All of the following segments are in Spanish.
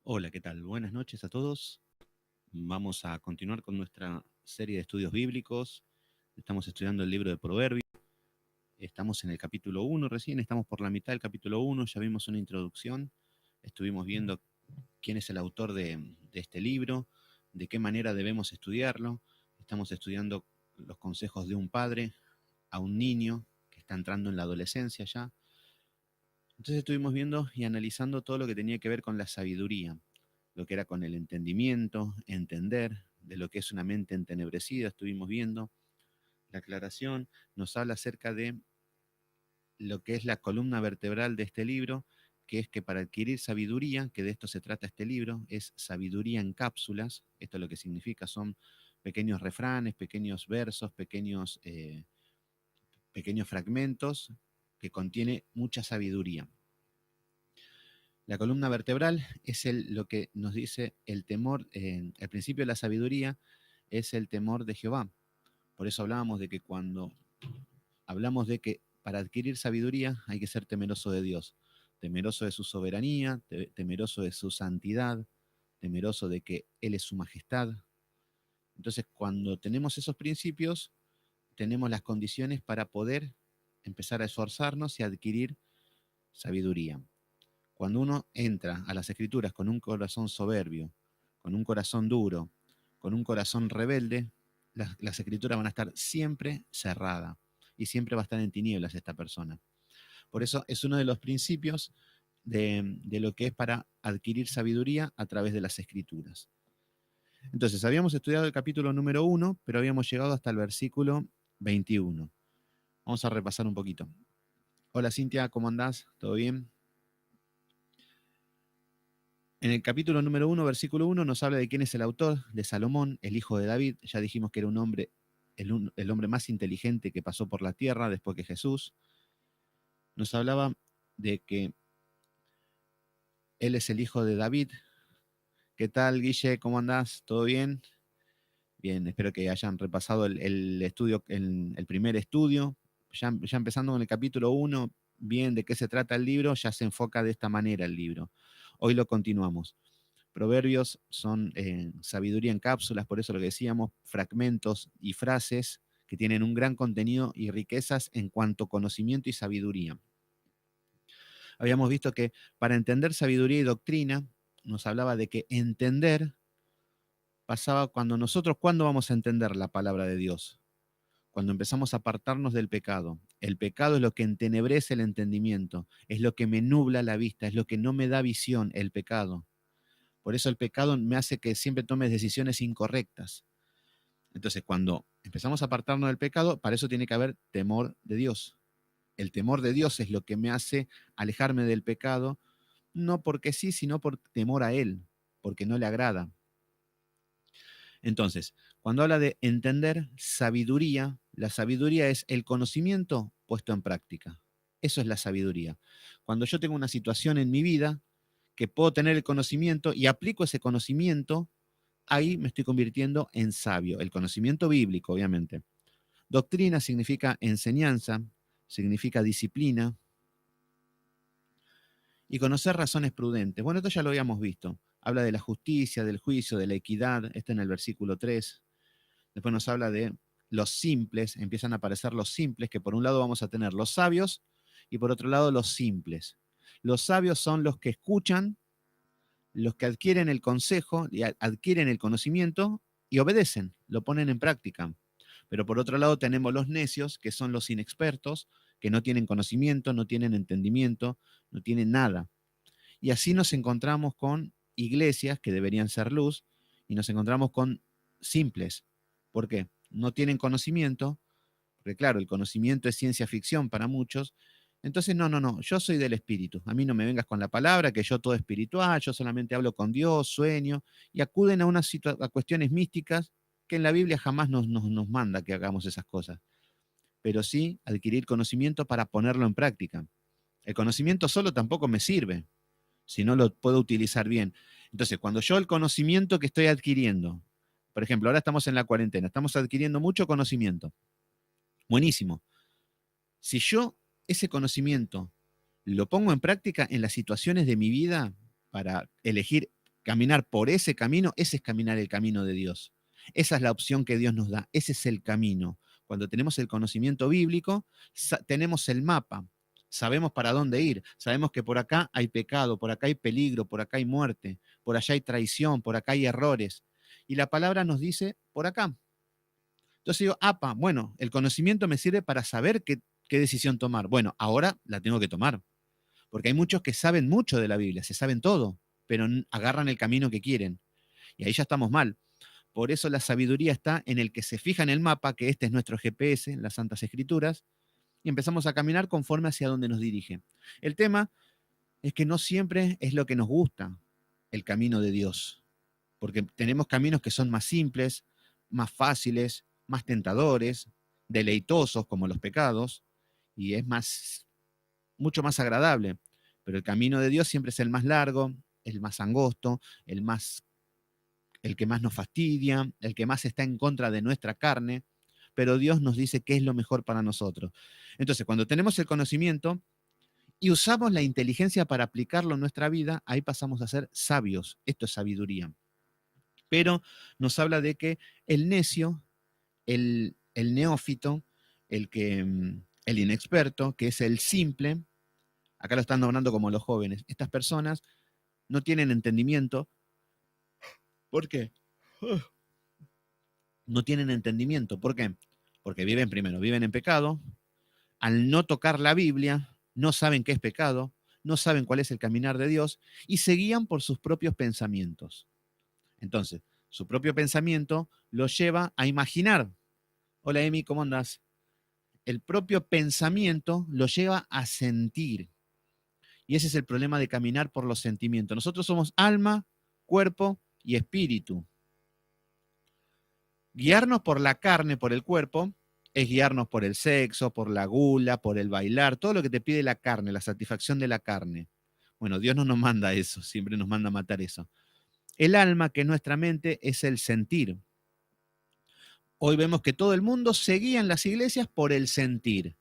Hola, ¿qué tal? Buenas noches a todos. Vamos a continuar con nuestra serie de estudios bíblicos. Estamos estudiando el libro de Proverbios. Estamos en el capítulo 1 recién, estamos por la mitad del capítulo 1. Ya vimos una introducción. Estuvimos viendo quién es el autor de este libro, de qué manera debemos estudiarlo. Estamos estudiando los consejos de un padre a un niño que está entrando en la adolescencia ya. Entonces estuvimos viendo y analizando todo lo que tenía que ver con la sabiduría, lo que era con el entendimiento, entender de lo que es una mente entenebrecida. Estuvimos viendo la aclaración, nos habla acerca de lo que es la columna vertebral de este libro, que es que para adquirir sabiduría, que de esto se trata este libro, es sabiduría en cápsulas. Esto lo que significa son pequeños refranes, pequeños versos, pequeños fragmentos que contiene mucha sabiduría. La columna vertebral es lo que nos dice el temor, el principio de la sabiduría es el temor de Jehová. Por eso hablábamos de que cuando hablamos de que para adquirir sabiduría hay que ser temeroso de Dios, temeroso de su soberanía, temeroso de su santidad, temeroso de que Él es su majestad. Entonces, cuando tenemos esos principios, tenemos las condiciones para poder empezar a esforzarnos y adquirir sabiduría. Cuando uno entra a las escrituras con un corazón soberbio, con un corazón duro, con un corazón rebelde, las escrituras van a estar siempre cerradas y siempre va a estar en tinieblas esta persona. Por eso es uno de los principios de lo que es para adquirir sabiduría a través de las escrituras. Entonces, habíamos estudiado el capítulo número 1, pero habíamos llegado hasta el versículo 21. Vamos a repasar un poquito. Hola Cintia, ¿cómo andás? ¿Todo bien? En el capítulo número 1, versículo 1, nos habla de quién es el autor, de Salomón, el hijo de David. Ya dijimos que era un hombre, el hombre más inteligente que pasó por la tierra después que Jesús. Nos hablaba de que él es el hijo de David. ¿Qué tal, Guille? ¿Cómo andás? ¿Todo bien? Bien, espero que hayan repasado el estudio, el primer estudio. Ya empezando con el capítulo 1, bien de qué se trata el libro, ya se enfoca de esta manera el libro. Hoy lo continuamos. Proverbios son sabiduría en cápsulas, por eso lo que decíamos, fragmentos y frases que tienen un gran contenido y riquezas en cuanto a conocimiento y sabiduría. Habíamos visto que para entender sabiduría y doctrina, nos hablaba de que entender pasaba cuando nosotros, ¿cuándo vamos a entender la palabra de Dios? Cuando empezamos a apartarnos del pecado. El pecado es lo que entenebrece el entendimiento, es lo que me nubla la vista, es lo que no me da visión, el pecado. Por eso el pecado me hace que siempre tome decisiones incorrectas. Entonces, cuando empezamos a apartarnos del pecado, para eso tiene que haber temor de Dios. El temor de Dios es lo que me hace alejarme del pecado, no porque sí, sino por temor a Él, porque no le agrada. Entonces, cuando habla de entender sabiduría, la sabiduría es el conocimiento puesto en práctica. Eso es la sabiduría. Cuando yo tengo una situación en mi vida que puedo tener el conocimiento y aplico ese conocimiento, ahí me estoy convirtiendo en sabio. El conocimiento bíblico, obviamente. Doctrina significa enseñanza, significa disciplina y conocer razones prudentes. Bueno, esto ya lo habíamos visto. Habla de la justicia, del juicio, de la equidad. Esto en el versículo 3. Después nos habla de los simples. Empiezan a aparecer los simples, que por un lado vamos a tener los sabios y por otro lado los simples. Los sabios son los que escuchan, los que adquieren el consejo y adquieren el conocimiento y obedecen, lo ponen en práctica. Pero por otro lado tenemos los necios, que son los inexpertos, que no tienen conocimiento, no tienen entendimiento, no tienen nada. Y así nos encontramos con iglesias que deberían ser luz y nos encontramos con simples. ¿Por qué? No tienen conocimiento, porque claro, el conocimiento es ciencia ficción para muchos. Entonces, no, yo soy del espíritu. A mí no me vengas con la palabra, que yo todo espiritual, yo solamente hablo con Dios, sueño, y acuden a cuestiones místicas que en la Biblia jamás nos manda que hagamos esas cosas, pero sí adquirir conocimiento para ponerlo en práctica. El conocimiento solo tampoco me sirve, si no lo puedo utilizar bien. Entonces, cuando yo el conocimiento que estoy adquiriendo, por ejemplo, ahora estamos en la cuarentena, estamos adquiriendo mucho conocimiento. Buenísimo. Si yo ese conocimiento lo pongo en práctica en las situaciones de mi vida para elegir caminar por ese camino, ese es caminar el camino de Dios. Esa es la opción que Dios nos da, ese es el camino. Cuando tenemos el conocimiento bíblico, tenemos el mapa, sabemos para dónde ir, sabemos que por acá hay pecado, por acá hay peligro, por acá hay muerte, por allá hay traición, por acá hay errores. Y la palabra nos dice por acá. Entonces digo, apa, bueno, el conocimiento me sirve para saber qué decisión tomar. Bueno, ahora la tengo que tomar. Porque hay muchos que saben mucho de la Biblia, se saben todo, pero agarran el camino que quieren. Y ahí ya estamos mal. Por eso la sabiduría está en el que se fija en el mapa, que este es nuestro GPS, en las Santas Escrituras, y empezamos a caminar conforme hacia donde nos dirige. El tema es que no siempre es lo que nos gusta el camino de Dios, porque tenemos caminos que son más simples, más fáciles, más tentadores, deleitosos como los pecados, y es mucho más agradable. Pero el camino de Dios siempre es el más largo, el más angosto, el que más nos fastidia, el que más está en contra de nuestra carne, pero Dios nos dice qué es lo mejor para nosotros. Entonces, cuando tenemos el conocimiento y usamos la inteligencia para aplicarlo en nuestra vida, ahí pasamos a ser sabios. Esto es sabiduría. Pero nos habla de que el necio, el neófito, el inexperto, que es el simple, acá lo están nombrando como los jóvenes, estas personas no tienen entendimiento. ¿Por qué? No tienen entendimiento. ¿Por qué? Porque viven en pecado. Al no tocar la Biblia, no saben qué es pecado, no saben cuál es el caminar de Dios y se guían por sus propios pensamientos. Entonces, su propio pensamiento los lleva a imaginar. Hola, Emi, ¿cómo andas? El propio pensamiento los lleva a sentir. Y ese es el problema de caminar por los sentimientos. Nosotros somos alma, cuerpo y espíritu. Guiarnos por la carne, por el cuerpo, es guiarnos por el sexo, por la gula, por el bailar, todo lo que te pide la carne, la satisfacción de la carne. Bueno, Dios no nos manda eso, siempre nos manda a matar eso. El alma, que es nuestra mente, es el sentir. Hoy vemos que todo el mundo se guía en las iglesias por el sentir.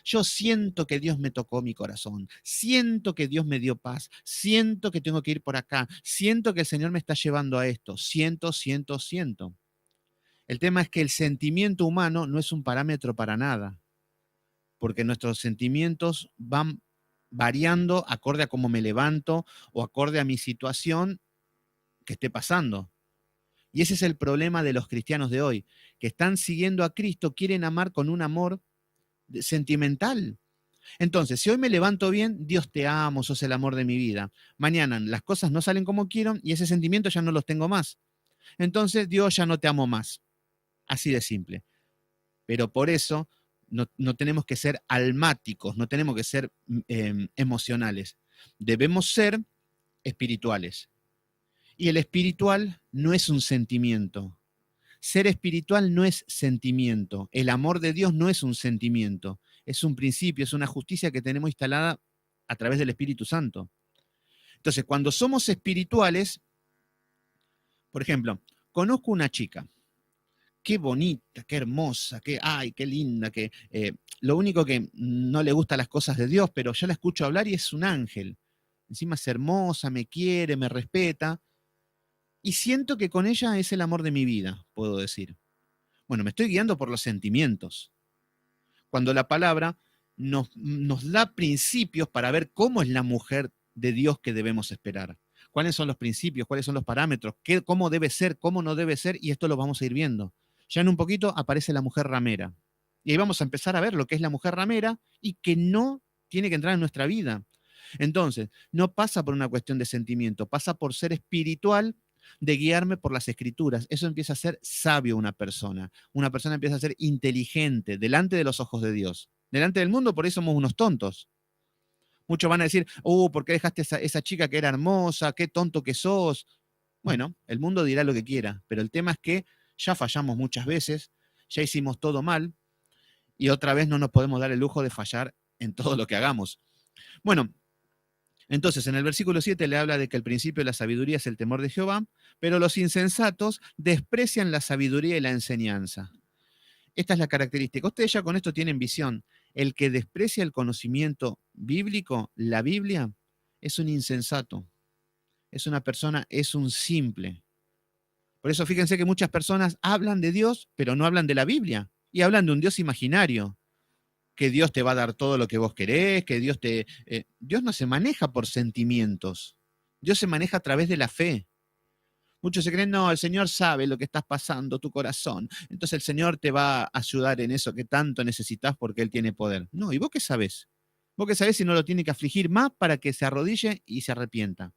Yo siento que Dios me tocó mi corazón, siento que Dios me dio paz, siento que tengo que ir por acá, siento que el Señor me está llevando a esto, siento. El tema es que el sentimiento humano no es un parámetro para nada, porque nuestros sentimientos van variando acorde a cómo me levanto o acorde a mi situación que esté pasando. Y ese es el problema de los cristianos de hoy, que están siguiendo a Cristo, quieren amar con un amor sentimental. Entonces, si hoy me levanto bien, Dios te amo, sos el amor de mi vida. Mañana las cosas no salen como quiero y ese sentimiento ya no los tengo más. Entonces, Dios ya no te amo más. Así de simple. Pero por eso no tenemos que ser almáticos, no tenemos que ser emocionales. Debemos ser espirituales. Y el espiritual no es un sentimiento. Ser espiritual no es sentimiento. El amor de Dios no es un sentimiento. Es un principio, es una justicia que tenemos instalada a través del Espíritu Santo. Entonces, cuando somos espirituales, por ejemplo, conozco una chica, qué bonita, qué hermosa, qué linda, lo único que no le gustan las cosas de Dios, pero yo la escucho hablar y es un ángel. Encima es hermosa, me quiere, me respeta, y siento que con ella es el amor de mi vida, puedo decir. Bueno, me estoy guiando por los sentimientos. Cuando la palabra nos da principios para ver cómo es la mujer de Dios que debemos esperar. ¿Cuáles son los principios? ¿Cuáles son los parámetros? ¿Cómo debe ser? ¿Cómo no debe ser? Y esto lo vamos a ir viendo. Ya en un poquito aparece la mujer ramera. Y ahí vamos a empezar a ver lo que es la mujer ramera y que no tiene que entrar en nuestra vida. Entonces, no pasa por una cuestión de sentimiento, pasa por ser espiritual, de guiarme por las escrituras. Eso empieza a ser sabio una persona. Una persona empieza a ser inteligente delante de los ojos de Dios. Delante del mundo, por ahí somos unos tontos. Muchos van a decir, ¿por qué dejaste esa chica que era hermosa? Qué tonto que sos. Bueno, el mundo dirá lo que quiera, pero el tema es que ya fallamos muchas veces, ya hicimos todo mal y otra vez no nos podemos dar el lujo de fallar en todo lo que hagamos. Bueno, entonces en el versículo 7 le habla de que el principio de la sabiduría es el temor de Jehová, pero los insensatos desprecian la sabiduría y la enseñanza. Esta es la característica. Ustedes ya con esto tienen visión. El que desprecia el conocimiento bíblico, la Biblia, es un insensato. es una persona, es un simple. Por eso fíjense que muchas personas hablan de Dios, pero no hablan de la Biblia. Y hablan de un Dios imaginario, que Dios te va a dar todo lo que vos querés, que Dios te... Dios no se maneja por sentimientos. Dios se maneja a través de la fe. Muchos se creen, no, el Señor sabe lo que estás pasando, tu corazón. Entonces el Señor te va a ayudar en eso que tanto necesitas porque Él tiene poder. No, ¿y vos qué sabés? ¿Vos qué sabés si no lo tiene que afligir más para que se arrodille y se arrepienta?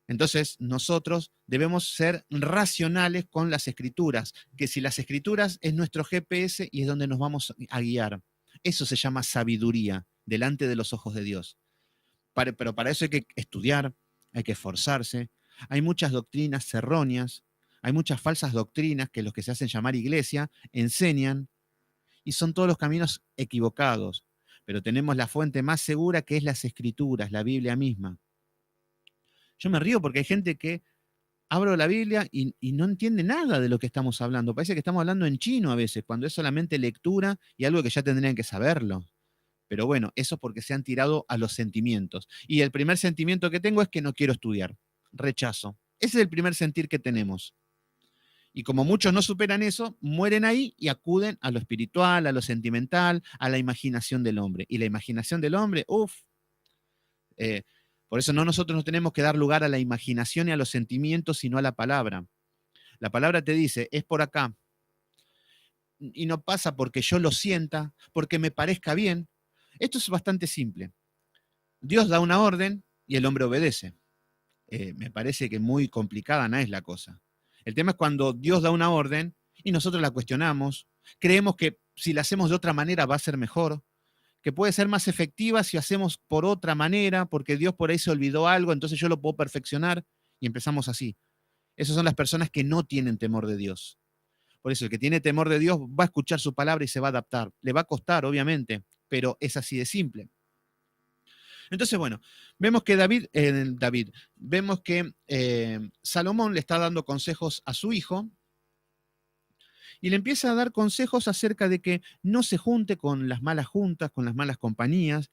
Entonces, nosotros debemos ser racionales con las escrituras, que si las escrituras es nuestro GPS y es donde nos vamos a guiar. Eso se llama sabiduría delante de los ojos de Dios. Pero para eso hay que estudiar, hay que esforzarse. Hay muchas doctrinas erróneas, hay muchas falsas doctrinas que los que se hacen llamar iglesia enseñan y son todos los caminos equivocados. Pero tenemos la fuente más segura que es las escrituras, la Biblia misma. Yo me río porque hay gente que abro la Biblia y no entiende nada de lo que estamos hablando. Parece que estamos hablando en chino a veces, cuando es solamente lectura y algo que ya tendrían que saberlo. Pero bueno, eso es porque se han tirado a los sentimientos. Y el primer sentimiento que tengo es que no quiero estudiar. Rechazo. Ese es el primer sentir que tenemos. Y como muchos no superan eso, mueren ahí y acuden a lo espiritual, a lo sentimental, a la imaginación del hombre. Y la imaginación del hombre, uff, por eso nosotros no tenemos que dar lugar a la imaginación y a los sentimientos, sino a la palabra. La palabra te dice, es por acá. Y no pasa porque yo lo sienta, porque me parezca bien. Esto es bastante simple. Dios da una orden y el hombre obedece. Me parece que muy complicada no es la cosa. El tema es cuando Dios da una orden y nosotros la cuestionamos, creemos que si la hacemos de otra manera va a ser mejor, que puede ser más efectiva si hacemos por otra manera, porque Dios por ahí se olvidó algo, entonces yo lo puedo perfeccionar y empezamos así. Esas son las personas que no tienen temor de Dios. Por eso el que tiene temor de Dios va a escuchar su palabra y se va a adaptar. Le va a costar, obviamente, pero es así de simple. Entonces, bueno, vemos que vemos que Salomón le está dando consejos a su hijo y le empieza a dar consejos acerca de que no se junte con las malas juntas, con las malas compañías.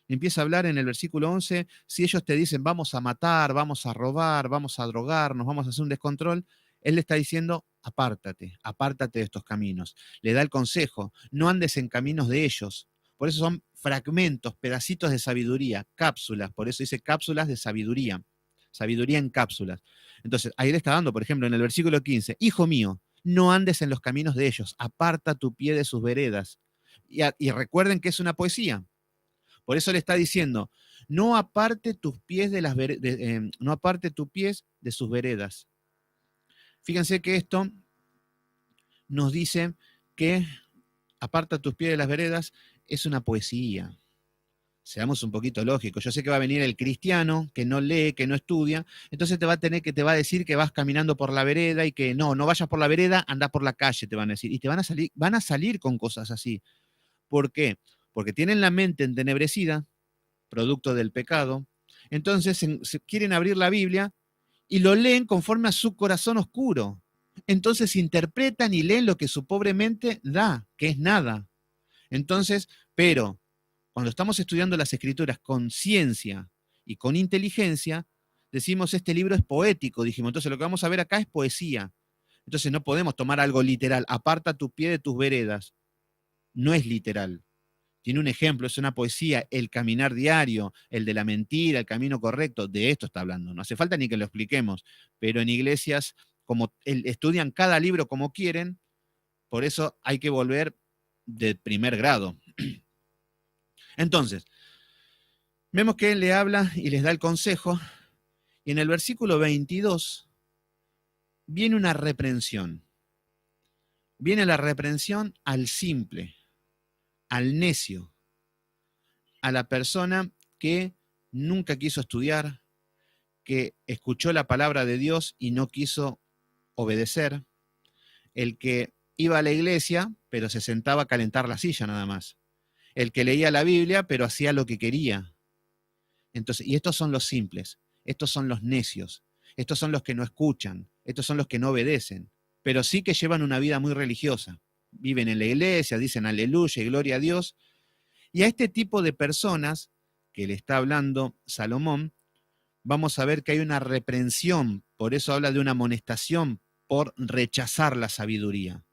Empieza a hablar en el versículo 11, si ellos te dicen vamos a matar, vamos a robar, vamos a drogarnos, vamos a hacer un descontrol, él le está diciendo apártate, apártate de estos caminos. Le da el consejo, no andes en caminos de ellos. Por eso son fragmentos, pedacitos de sabiduría, cápsulas, por eso dice cápsulas de sabiduría, sabiduría en cápsulas. Entonces, ahí le está dando, por ejemplo, en el versículo 15, hijo mío, no andes en los caminos de ellos, aparta tu pie de sus veredas. Y recuerden que es una poesía. Por eso le está diciendo, no aparte tus pies de las no aparte tus pies de sus veredas. Fíjense que esto nos dice que aparta tus pies de las veredas es una poesía. Seamos un poquito lógicos. Yo sé que va a venir el cristiano que no lee, que no estudia, entonces te va a decir que vas caminando por la vereda y que no vayas por la vereda, anda por la calle, te van a decir. Y te van a salir con cosas así. ¿Por qué? Porque tienen la mente entenebrecida, producto del pecado. Entonces se quieren abrir la Biblia y lo leen conforme a su corazón oscuro. Entonces interpretan y leen lo que su pobre mente da, que es nada. Entonces, pero cuando estamos estudiando las escrituras con ciencia y con inteligencia, decimos este libro es poético, dijimos. Entonces lo que vamos a ver acá es poesía. Entonces no podemos tomar algo literal. Aparta tu pie de tus veredas. No es literal. Tiene un ejemplo, es una poesía, el caminar diario, el de la mentira, el camino correcto, de esto está hablando. No hace falta ni que lo expliquemos, pero en iglesias, como estudian cada libro como quieren, por eso hay que volver de primer grado. Entonces, vemos que él le habla y les da el consejo, y en el versículo 22 viene una reprensión. Viene la reprensión al simple, al necio, a la persona que nunca quiso estudiar, que escuchó la palabra de Dios y no quiso obedecer, el que iba a la iglesia, pero se sentaba a calentar la silla nada más, el que leía la Biblia, pero hacía lo que quería. Entonces, y estos son los simples, estos son los necios, estos son los que no escuchan, estos son los que no obedecen, pero sí que llevan una vida muy religiosa. Viven en la iglesia, dicen aleluya y gloria a Dios. Y a este tipo de personas que le está hablando Salomón, vamos a ver que hay una reprensión, por eso habla de una amonestación por rechazar la sabiduría.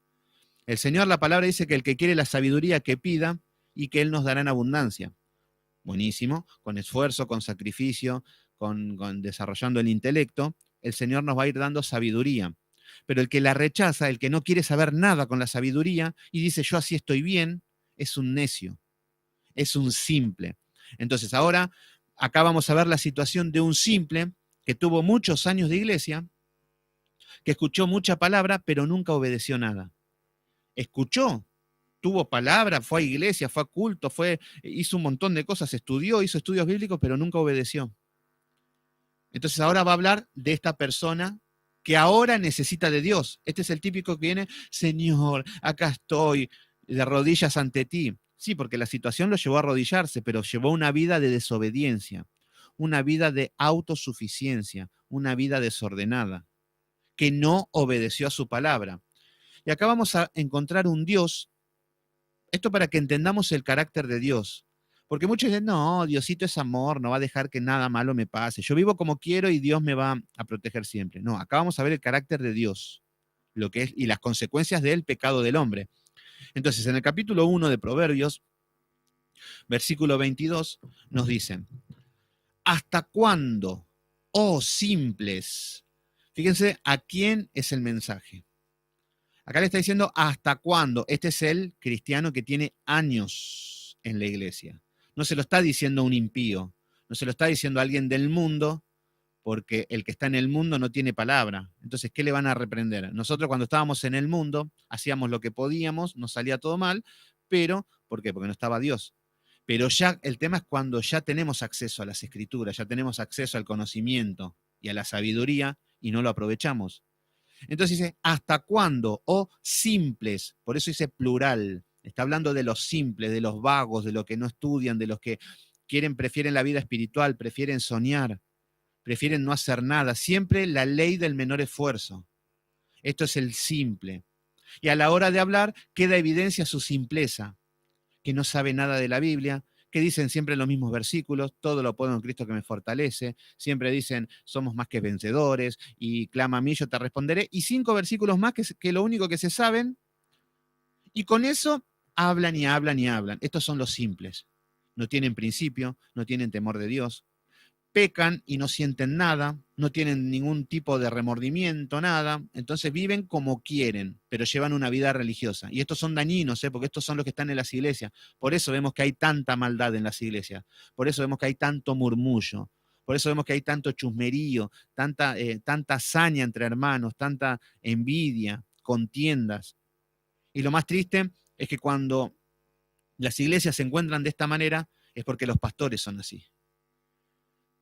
El Señor, la palabra dice que el que quiere la sabiduría que pida y que Él nos dará en abundancia. Buenísimo, con esfuerzo, con sacrificio, con desarrollando el intelecto, el Señor nos va a ir dando sabiduría. Pero el que la rechaza, el que no quiere saber nada con la sabiduría y dice yo así estoy bien, es un necio, es un simple. Entonces ahora, acá vamos a ver la situación de un simple que tuvo muchos años de iglesia, que escuchó mucha palabra, pero nunca obedeció nada. Escuchó, tuvo palabra, fue a iglesia, fue a culto, hizo un montón de cosas, estudió, hizo estudios bíblicos, pero nunca obedeció. Entonces ahora va a hablar de esta persona que ahora necesita de Dios. Este es el típico que viene, Señor, acá estoy, de rodillas ante ti. Sí, porque la situación lo llevó a arrodillarse, pero llevó una vida de desobediencia, una vida de autosuficiencia, una vida desordenada, que no obedeció a su palabra. Y acá vamos a encontrar un Dios, esto para que entendamos el carácter de Dios. Porque muchos dicen, no, Diosito es amor, no va a dejar que nada malo me pase. Yo vivo como quiero y Dios me va a proteger siempre. No, acá vamos a ver el carácter de Dios, lo que es y las consecuencias del pecado del hombre. Entonces, en el capítulo 1 de Proverbios, versículo 22, nos dicen, ¿hasta cuándo, oh simples? Fíjense a quién es el mensaje. Acá le está diciendo hasta cuándo. Este es el cristiano que tiene años en la iglesia. No se lo está diciendo un impío, no se lo está diciendo alguien del mundo, porque el que está en el mundo no tiene palabra. Entonces, ¿qué le van a reprender? Nosotros cuando estábamos en el mundo hacíamos lo que podíamos, nos salía todo mal, pero ¿por qué? Porque no estaba Dios. Pero ya el tema es cuando ya tenemos acceso a las escrituras, ya tenemos acceso al conocimiento y a la sabiduría y no lo aprovechamos. Entonces dice, ¿hasta cuándo? O simples, por eso dice plural. Está hablando de los simples, de los vagos, de los que no estudian, de los que prefieren la vida espiritual, prefieren soñar, prefieren no hacer nada. Siempre la ley del menor esfuerzo. Esto es el simple. Y a la hora de hablar queda evidencia su simpleza, que no sabe nada de la Biblia, que dicen siempre los mismos versículos, todo lo puedo en Cristo que me fortalece, siempre dicen somos más que vencedores y clama a mí, yo te responderé, y 5 versículos más que lo único que se saben, y con eso hablan y hablan y hablan. Estos son los simples. No tienen principio, no tienen temor de Dios, pecan y no sienten nada, no tienen ningún tipo de remordimiento, nada, entonces viven como quieren, pero llevan una vida religiosa. Y estos son dañinos, porque estos son los que están en las iglesias. Por eso vemos que hay tanta maldad en las iglesias, por eso vemos que hay tanto murmullo, por eso vemos que hay tanto chusmerío, tanta hazaña entre hermanos, tanta envidia, contiendas. Y lo más triste es que cuando las iglesias se encuentran de esta manera, es porque los pastores son así.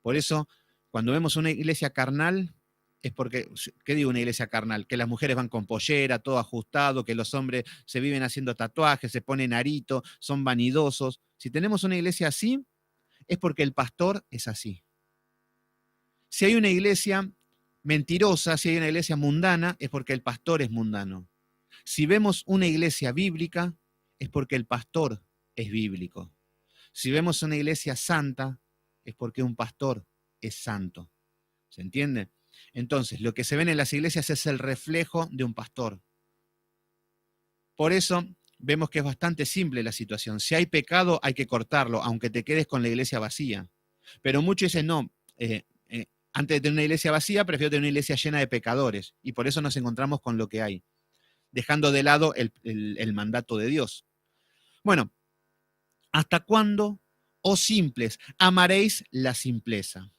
Por eso, cuando vemos una iglesia carnal, es porque, ¿qué digo una iglesia carnal? Que las mujeres van con pollera, todo ajustado, que los hombres se viven haciendo tatuajes, se ponen arito, son vanidosos. Si tenemos una iglesia así, es porque el pastor es así. Si hay una iglesia mentirosa, si hay una iglesia mundana, es porque el pastor es mundano. Si vemos una iglesia bíblica, es porque el pastor es bíblico. Si vemos una iglesia santa, es porque un pastor es santo. ¿Se entiende? Entonces, lo que se ven en las iglesias es el reflejo de un pastor. Por eso vemos que es bastante simple la situación. Si hay pecado, hay que cortarlo, aunque te quedes con la iglesia vacía. Pero muchos dicen, no, antes de tener una iglesia vacía, prefiero tener una iglesia llena de pecadores. Y por eso nos encontramos con lo que hay, dejando de lado el mandato de Dios. Bueno, ¿hasta cuándo, oh simples, amaréis la simpleza?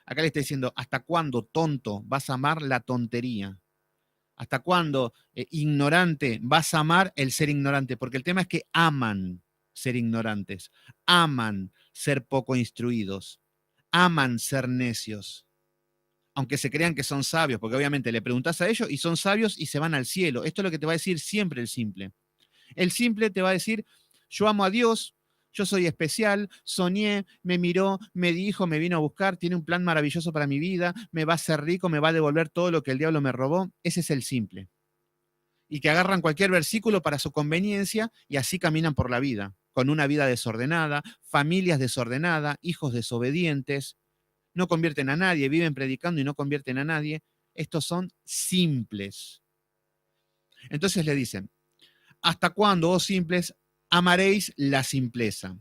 Acá le está diciendo, ¿hasta cuándo, tonto, vas a amar la tontería? ¿Hasta cuándo, ignorante, vas a amar el ser ignorante? Porque el tema es que aman ser ignorantes, aman ser poco instruidos, aman ser necios, aunque se crean que son sabios, porque obviamente le preguntas a ellos y son sabios y se van al cielo. Esto es lo que te va a decir siempre el simple. El simple te va a decir, yo amo a Dios, yo soy especial, soñé, me miró, me dijo, me vino a buscar, tiene un plan maravilloso para mi vida, me va a hacer rico, me va a devolver todo lo que el diablo me robó. Ese es el simple. Y que agarran cualquier versículo para su conveniencia y así caminan por la vida, con una vida desordenada, familias desordenadas, hijos desobedientes, no convierten a nadie, viven predicando y no convierten a nadie. Estos son simples. Entonces le dicen, ¿hasta cuándo, oh simples, amaréis la simpleza?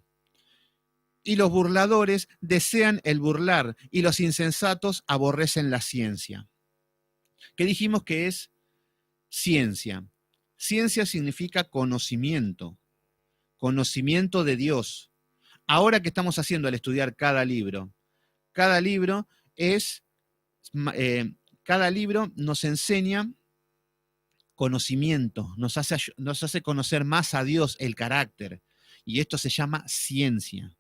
Y los burladores desean el burlar, y los insensatos aborrecen la ciencia. ¿Qué dijimos que es ciencia? Ciencia significa conocimiento, conocimiento de Dios. Ahora que estamos haciendo al estudiar cada libro es, cada libro nos enseña conocimiento, nos hace conocer más a Dios, el carácter, y esto se llama ciencia.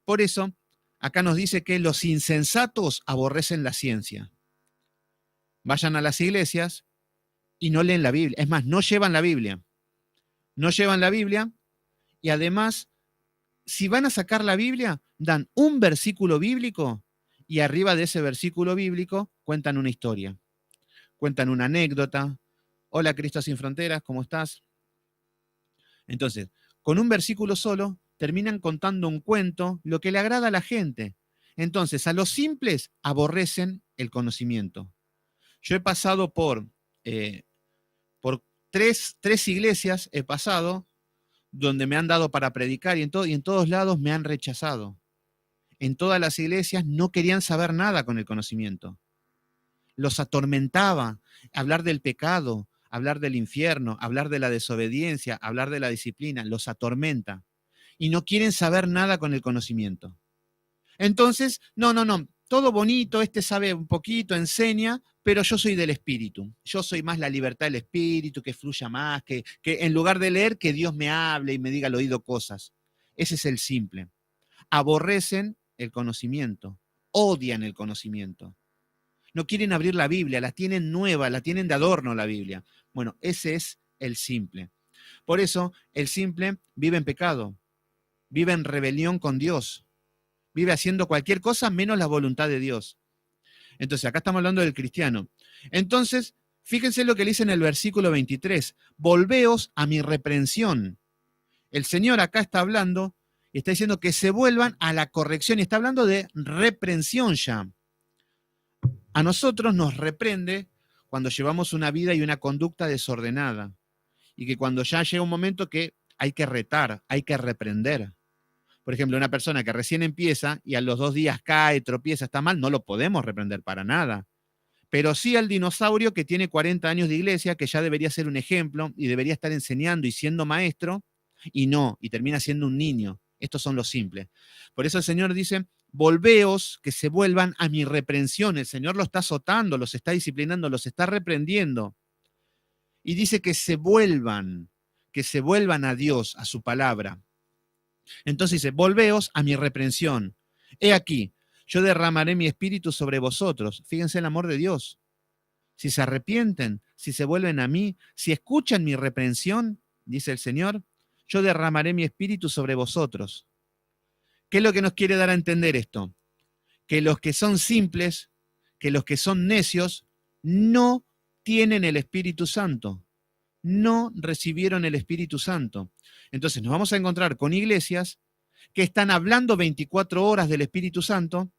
Por eso, acá nos dice que los insensatos aborrecen la ciencia. Vayan a las iglesias y no leen la Biblia. Es más, no llevan la Biblia. No llevan la Biblia y además, si van a sacar la Biblia, dan un versículo bíblico y arriba de ese versículo bíblico cuentan una historia. Cuentan una anécdota. Hola, Cristo sin fronteras, ¿cómo estás? Entonces, con un versículo solo, terminan contando un cuento, lo que le agrada a la gente. Entonces, a los simples aborrecen el conocimiento. Yo he pasado por tres iglesias, he pasado, donde me han dado para predicar y en todos lados me han rechazado. En todas las iglesias no querían saber nada con el conocimiento. Los atormentaba hablar del pecado, hablar del infierno, hablar de la desobediencia, hablar de la disciplina, los atormenta. Y no quieren saber nada con el conocimiento. Entonces, no, todo bonito, este sabe un poquito, enseña, pero yo soy del espíritu. Yo soy más la libertad del espíritu, que fluya más, que en lugar de leer, que Dios me hable y me diga al oído cosas. Ese es el simple. Aborrecen el conocimiento, odian el conocimiento. No quieren abrir la Biblia, la tienen nueva, la tienen de adorno la Biblia. Bueno, ese es el simple. Por eso, el simple vive en pecado, vive en rebelión con Dios, vive haciendo cualquier cosa menos la voluntad de Dios. Entonces, acá estamos hablando del cristiano. Entonces, fíjense lo que le dice en el versículo 23. Volveos a mi reprensión. El Señor acá está hablando y está diciendo que se vuelvan a la corrección. Y está hablando de reprensión ya. A nosotros nos reprende cuando llevamos una vida y una conducta desordenada. Y que cuando ya llega un momento que hay que retar, hay que reprender. Por ejemplo, una persona que recién empieza y a los 2 días cae, tropieza, está mal, no lo podemos reprender para nada. Pero sí al dinosaurio que tiene 40 años de iglesia, que ya debería ser un ejemplo y debería estar enseñando y siendo maestro, y no, y termina siendo un niño. Estos son los simples. Por eso el Señor dice, volveos, que se vuelvan a mi reprensión. El Señor los está azotando, los está disciplinando, los está reprendiendo. Y dice que se vuelvan a Dios, a su palabra. Entonces dice, volveos a mi reprensión. He aquí, yo derramaré mi espíritu sobre vosotros. Fíjense el amor de Dios. Si se arrepienten, si se vuelven a mí, si escuchan mi reprensión, dice el Señor, yo derramaré mi espíritu sobre vosotros. ¿Qué es lo que nos quiere dar a entender esto? Que los que son simples, que los que son necios, no tienen el Espíritu Santo. No recibieron el Espíritu Santo. Entonces nos vamos a encontrar con iglesias que están hablando 24 horas del Espíritu Santo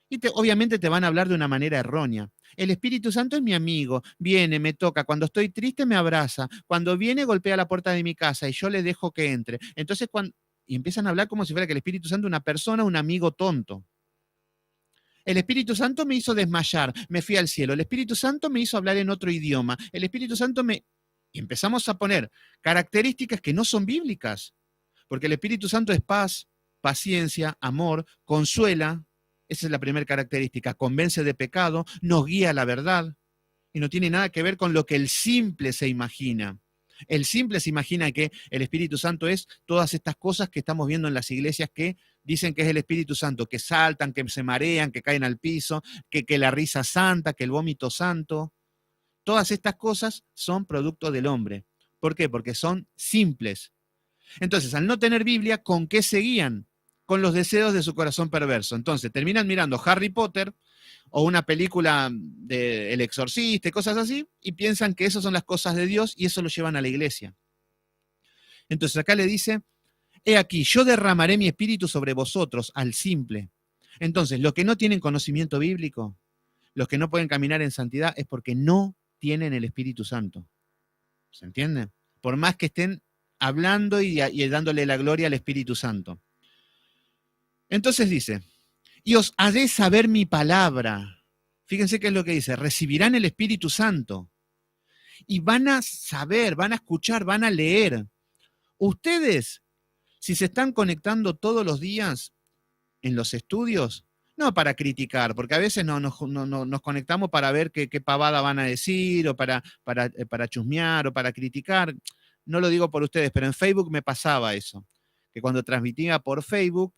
y obviamente te van a hablar de una manera errónea. El Espíritu Santo es mi amigo, viene, me toca, cuando estoy triste me abraza, cuando viene golpea la puerta de mi casa y yo le dejo que entre. Entonces, y empiezan a hablar como si fuera que el Espíritu Santo es una persona, un amigo tonto. El Espíritu Santo me hizo desmayar, me fui al cielo. El Espíritu Santo me hizo hablar en otro idioma. El Espíritu Santo me... Y empezamos a poner características que no son bíblicas, porque el Espíritu Santo es paz, paciencia, amor, consuela. Esa es la primera característica. Convence de pecado, nos guía a la verdad y no tiene nada que ver con lo que el simple se imagina. El simple se imagina que el Espíritu Santo es todas estas cosas que estamos viendo en las iglesias que dicen que es el Espíritu Santo, que saltan, que se marean, que caen al piso, que la risa santa, que el vómito santo. Todas estas cosas son producto del hombre. ¿Por qué? Porque son simples. Entonces, al no tener Biblia, ¿con qué seguían? Con los deseos de su corazón perverso. Entonces, terminan mirando Harry Potter o una película de El Exorcista y cosas así, y piensan que esas son las cosas de Dios y eso lo llevan a la iglesia. Entonces, acá le dice, he aquí, yo derramaré mi espíritu sobre vosotros, al simple. Entonces, los que no tienen conocimiento bíblico, los que no pueden caminar en santidad, es porque no tienen el Espíritu Santo. ¿Se entiende? Por más que estén hablando y dándole la gloria al Espíritu Santo. Entonces dice, y os haré saber mi palabra. Fíjense qué es lo que dice, recibirán el Espíritu Santo. Y van a saber, van a escuchar, van a leer. Ustedes, si se están conectando todos los días en los estudios, no para criticar, porque a veces nos conectamos para ver qué pavada van a decir, o para chusmear, o para criticar. No lo digo por ustedes, pero en Facebook me pasaba eso, que cuando transmitía por Facebook,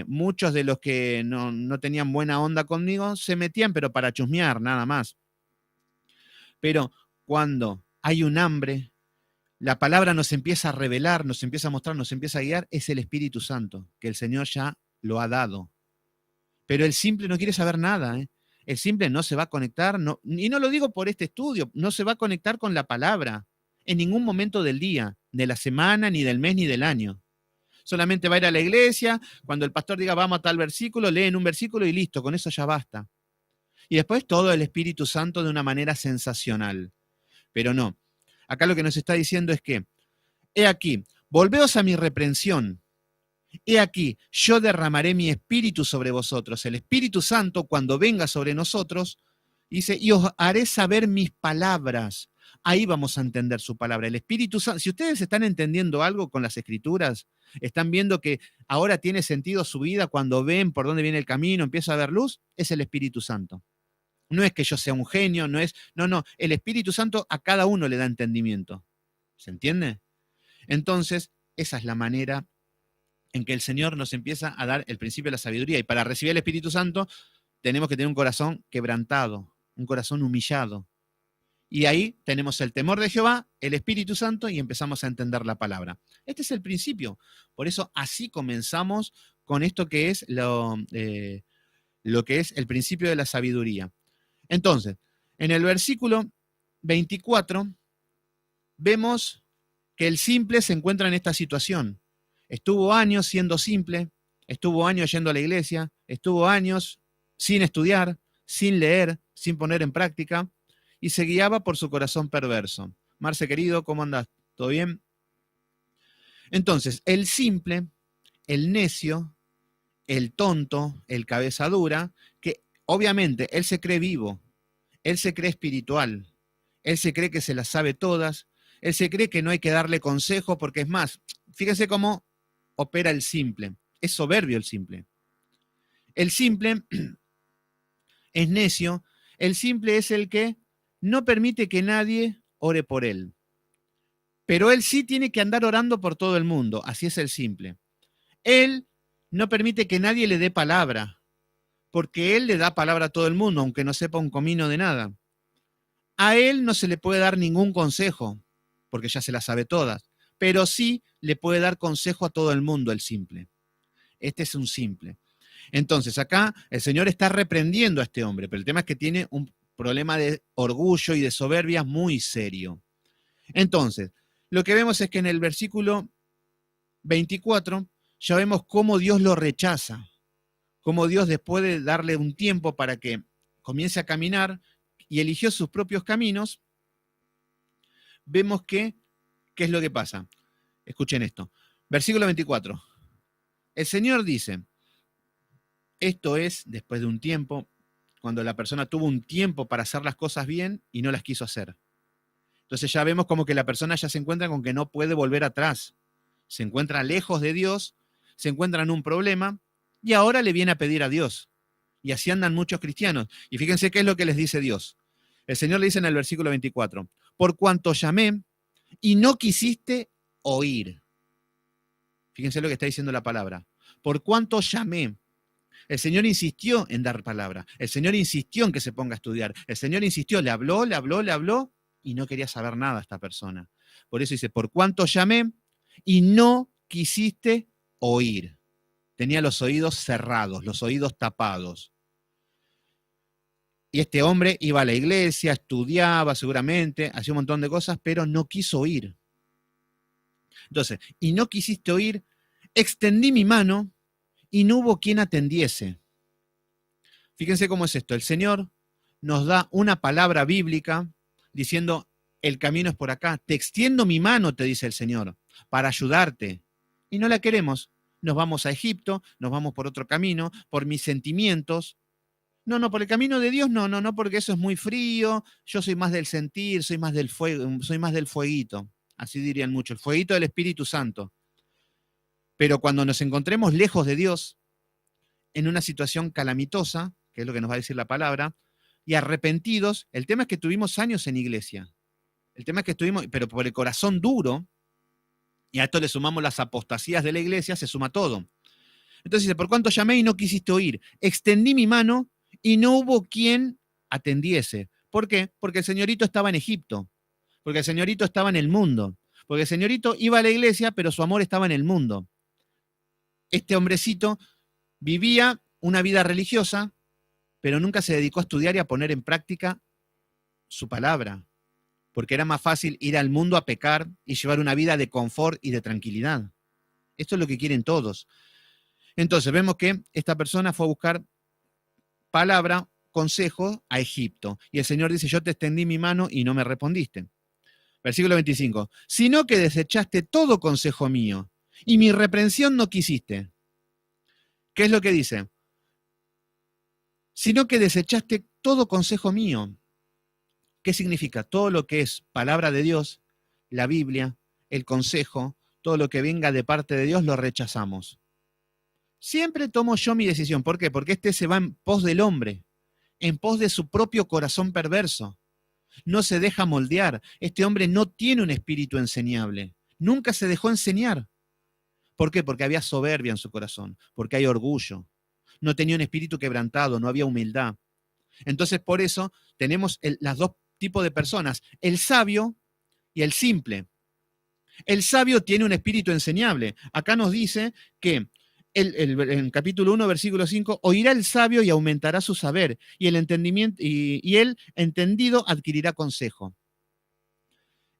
muchos de los que no tenían buena onda conmigo se metían, pero para chusmear, nada más. Pero cuando hay un hambre, la palabra nos empieza a revelar, nos empieza a mostrar, nos empieza a guiar, es el Espíritu Santo, que el Señor ya lo ha dado. Pero el simple no quiere saber nada, ¿eh? El simple no se va a conectar, y no lo digo por este estudio, no se va a conectar con la palabra en ningún momento del día, de la semana, ni del mes, ni del año. Solamente va a ir a la iglesia, cuando el pastor diga vamos a tal versículo, leen un versículo y listo, con eso ya basta. Y después todo el Espíritu Santo de una manera sensacional. Pero no, acá lo que nos está diciendo es que, he aquí, volveos a mi reprensión. He aquí, yo derramaré mi espíritu sobre vosotros. El Espíritu Santo, cuando venga sobre nosotros, dice, y os haré saber mis palabras. Ahí vamos a entender su palabra. El Espíritu Santo, si ustedes están entendiendo algo con las Escrituras, están viendo que ahora tiene sentido su vida cuando ven por dónde viene el camino, empieza a haber luz, es el Espíritu Santo. No es que yo sea un genio, no, el Espíritu Santo a cada uno le da entendimiento. ¿Se entiende? Entonces, esa es la manera en que el Señor nos empieza a dar el principio de la sabiduría. Y para recibir el Espíritu Santo tenemos que tener un corazón quebrantado, un corazón humillado. Y ahí tenemos el temor de Jehová, el Espíritu Santo, y empezamos a entender la palabra. Este es el principio. Por eso así comenzamos con esto que es lo que es el principio de la sabiduría. Entonces, en el versículo 24 vemos que el simple se encuentra en esta situación. Estuvo años siendo simple, estuvo años yendo a la iglesia, estuvo años sin estudiar, sin leer, sin poner en práctica, y se guiaba por su corazón perverso. Marce, querido, ¿cómo andás? ¿Todo bien? Entonces, el simple, el necio, el tonto, el cabeza dura, que obviamente él se cree vivo, él se cree espiritual, él se cree que se las sabe todas, él se cree que no hay que darle consejo, porque es más, fíjense cómo opera el simple. Es soberbio el simple. El simple es necio. El simple es el que no permite que nadie ore por él. Pero él sí tiene que andar orando por todo el mundo. Así es el simple. Él no permite que nadie le dé palabra, porque él le da palabra a todo el mundo, aunque no sepa un comino de nada. A él no se le puede dar ningún consejo, porque ya se las sabe todas, pero sí le puede dar consejo a todo el mundo el simple. Este es un simple. Entonces, acá el Señor está reprendiendo a este hombre, pero el tema es que tiene un problema de orgullo y de soberbia muy serio. Entonces, lo que vemos es que en el versículo 24 ya vemos cómo Dios lo rechaza, cómo Dios, después de darle un tiempo para que comience a caminar y eligió sus propios caminos, vemos que, ¿qué es lo que pasa? Escuchen esto. Versículo 24. El Señor dice, esto es después de un tiempo, cuando la persona tuvo un tiempo para hacer las cosas bien y no las quiso hacer. Entonces ya vemos como que la persona ya se encuentra con que no puede volver atrás. Se encuentra lejos de Dios, se encuentra en un problema y ahora le viene a pedir a Dios. Y así andan muchos cristianos. Y fíjense qué es lo que les dice Dios. El Señor le dice en el versículo 24, por cuanto llamé y no quisiste oír. Fíjense lo que está diciendo la palabra. Por cuanto llamé. El Señor insistió en dar palabra. El Señor insistió en que se ponga a estudiar. El Señor insistió, le habló y no quería saber nada a esta persona. Por eso dice, por cuanto llamé y no quisiste oír. Tenía los oídos cerrados, los oídos tapados. Y este hombre iba a la iglesia, estudiaba seguramente, hacía un montón de cosas, pero no quiso oír. Entonces, y no quisiste oír, extendí mi mano y no hubo quien atendiese. Fíjense cómo es esto. El Señor nos da una palabra bíblica diciendo, el camino es por acá. Te extiendo mi mano, te dice el Señor, para ayudarte. Y no la queremos. Nos vamos a Egipto, nos vamos por otro camino, por mis sentimientos. No, por el camino de Dios, no, porque eso es muy frío. Yo soy más del sentir, soy más del fuego, soy más del fueguito. Así dirían muchos, el fueguito del Espíritu Santo. Pero cuando nos encontremos lejos de Dios, en una situación calamitosa, que es lo que nos va a decir la palabra, y arrepentidos, el tema es que tuvimos años en iglesia. El tema es que estuvimos, pero por el corazón duro, y a esto le sumamos las apostasías de la iglesia, se suma todo. Entonces dice, por cuanto llamé y no quisiste oír, extendí mi mano y no hubo quien atendiese. ¿Por qué? Porque el señorito estaba en Egipto, porque el señorito estaba en el mundo, porque el señorito iba a la iglesia, pero su amor estaba en el mundo. Este hombrecito vivía una vida religiosa, pero nunca se dedicó a estudiar y a poner en práctica su palabra, porque era más fácil ir al mundo a pecar y llevar una vida de confort y de tranquilidad. Esto es lo que quieren todos. Entonces vemos que esta persona fue a buscar palabra, consejo a Egipto. Y el Señor dice, yo te extendí mi mano y no me respondiste. Versículo 25, sino que desechaste todo consejo mío y mi reprensión no quisiste. ¿Qué es lo que dice? Sino que desechaste todo consejo mío. ¿Qué significa? Todo lo que es palabra de Dios, la Biblia, el consejo, todo lo que venga de parte de Dios lo rechazamos. Siempre tomo yo mi decisión. ¿Por qué? Porque este se va en pos del hombre, en pos de su propio corazón perverso. No se deja moldear. Este hombre no tiene un espíritu enseñable. Nunca se dejó enseñar. ¿Por qué? Porque había soberbia en su corazón, porque hay orgullo. No tenía un espíritu quebrantado, no había humildad. Entonces, por eso tenemos los dos tipos de personas, el sabio y el simple. El sabio tiene un espíritu enseñable. Acá nos dice que en capítulo 1, versículo 5, oirá el sabio y aumentará su saber, y el entendimiento, y el entendido adquirirá consejo.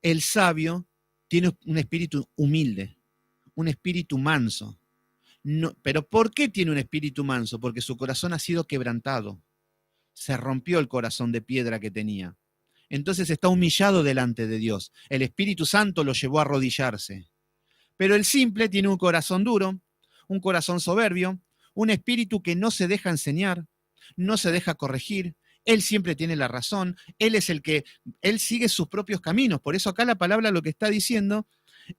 El sabio tiene un espíritu humilde, un espíritu manso. No, pero ¿por qué tiene un espíritu manso? Porque su corazón ha sido quebrantado. Se rompió el corazón de piedra que tenía. Entonces está humillado delante de Dios. El Espíritu Santo lo llevó a arrodillarse. Pero el simple tiene un corazón duro, un corazón soberbio, un espíritu que no se deja enseñar, no se deja corregir. Él siempre tiene la razón. Él es el que, él sigue sus propios caminos. Por eso acá la palabra lo que está diciendo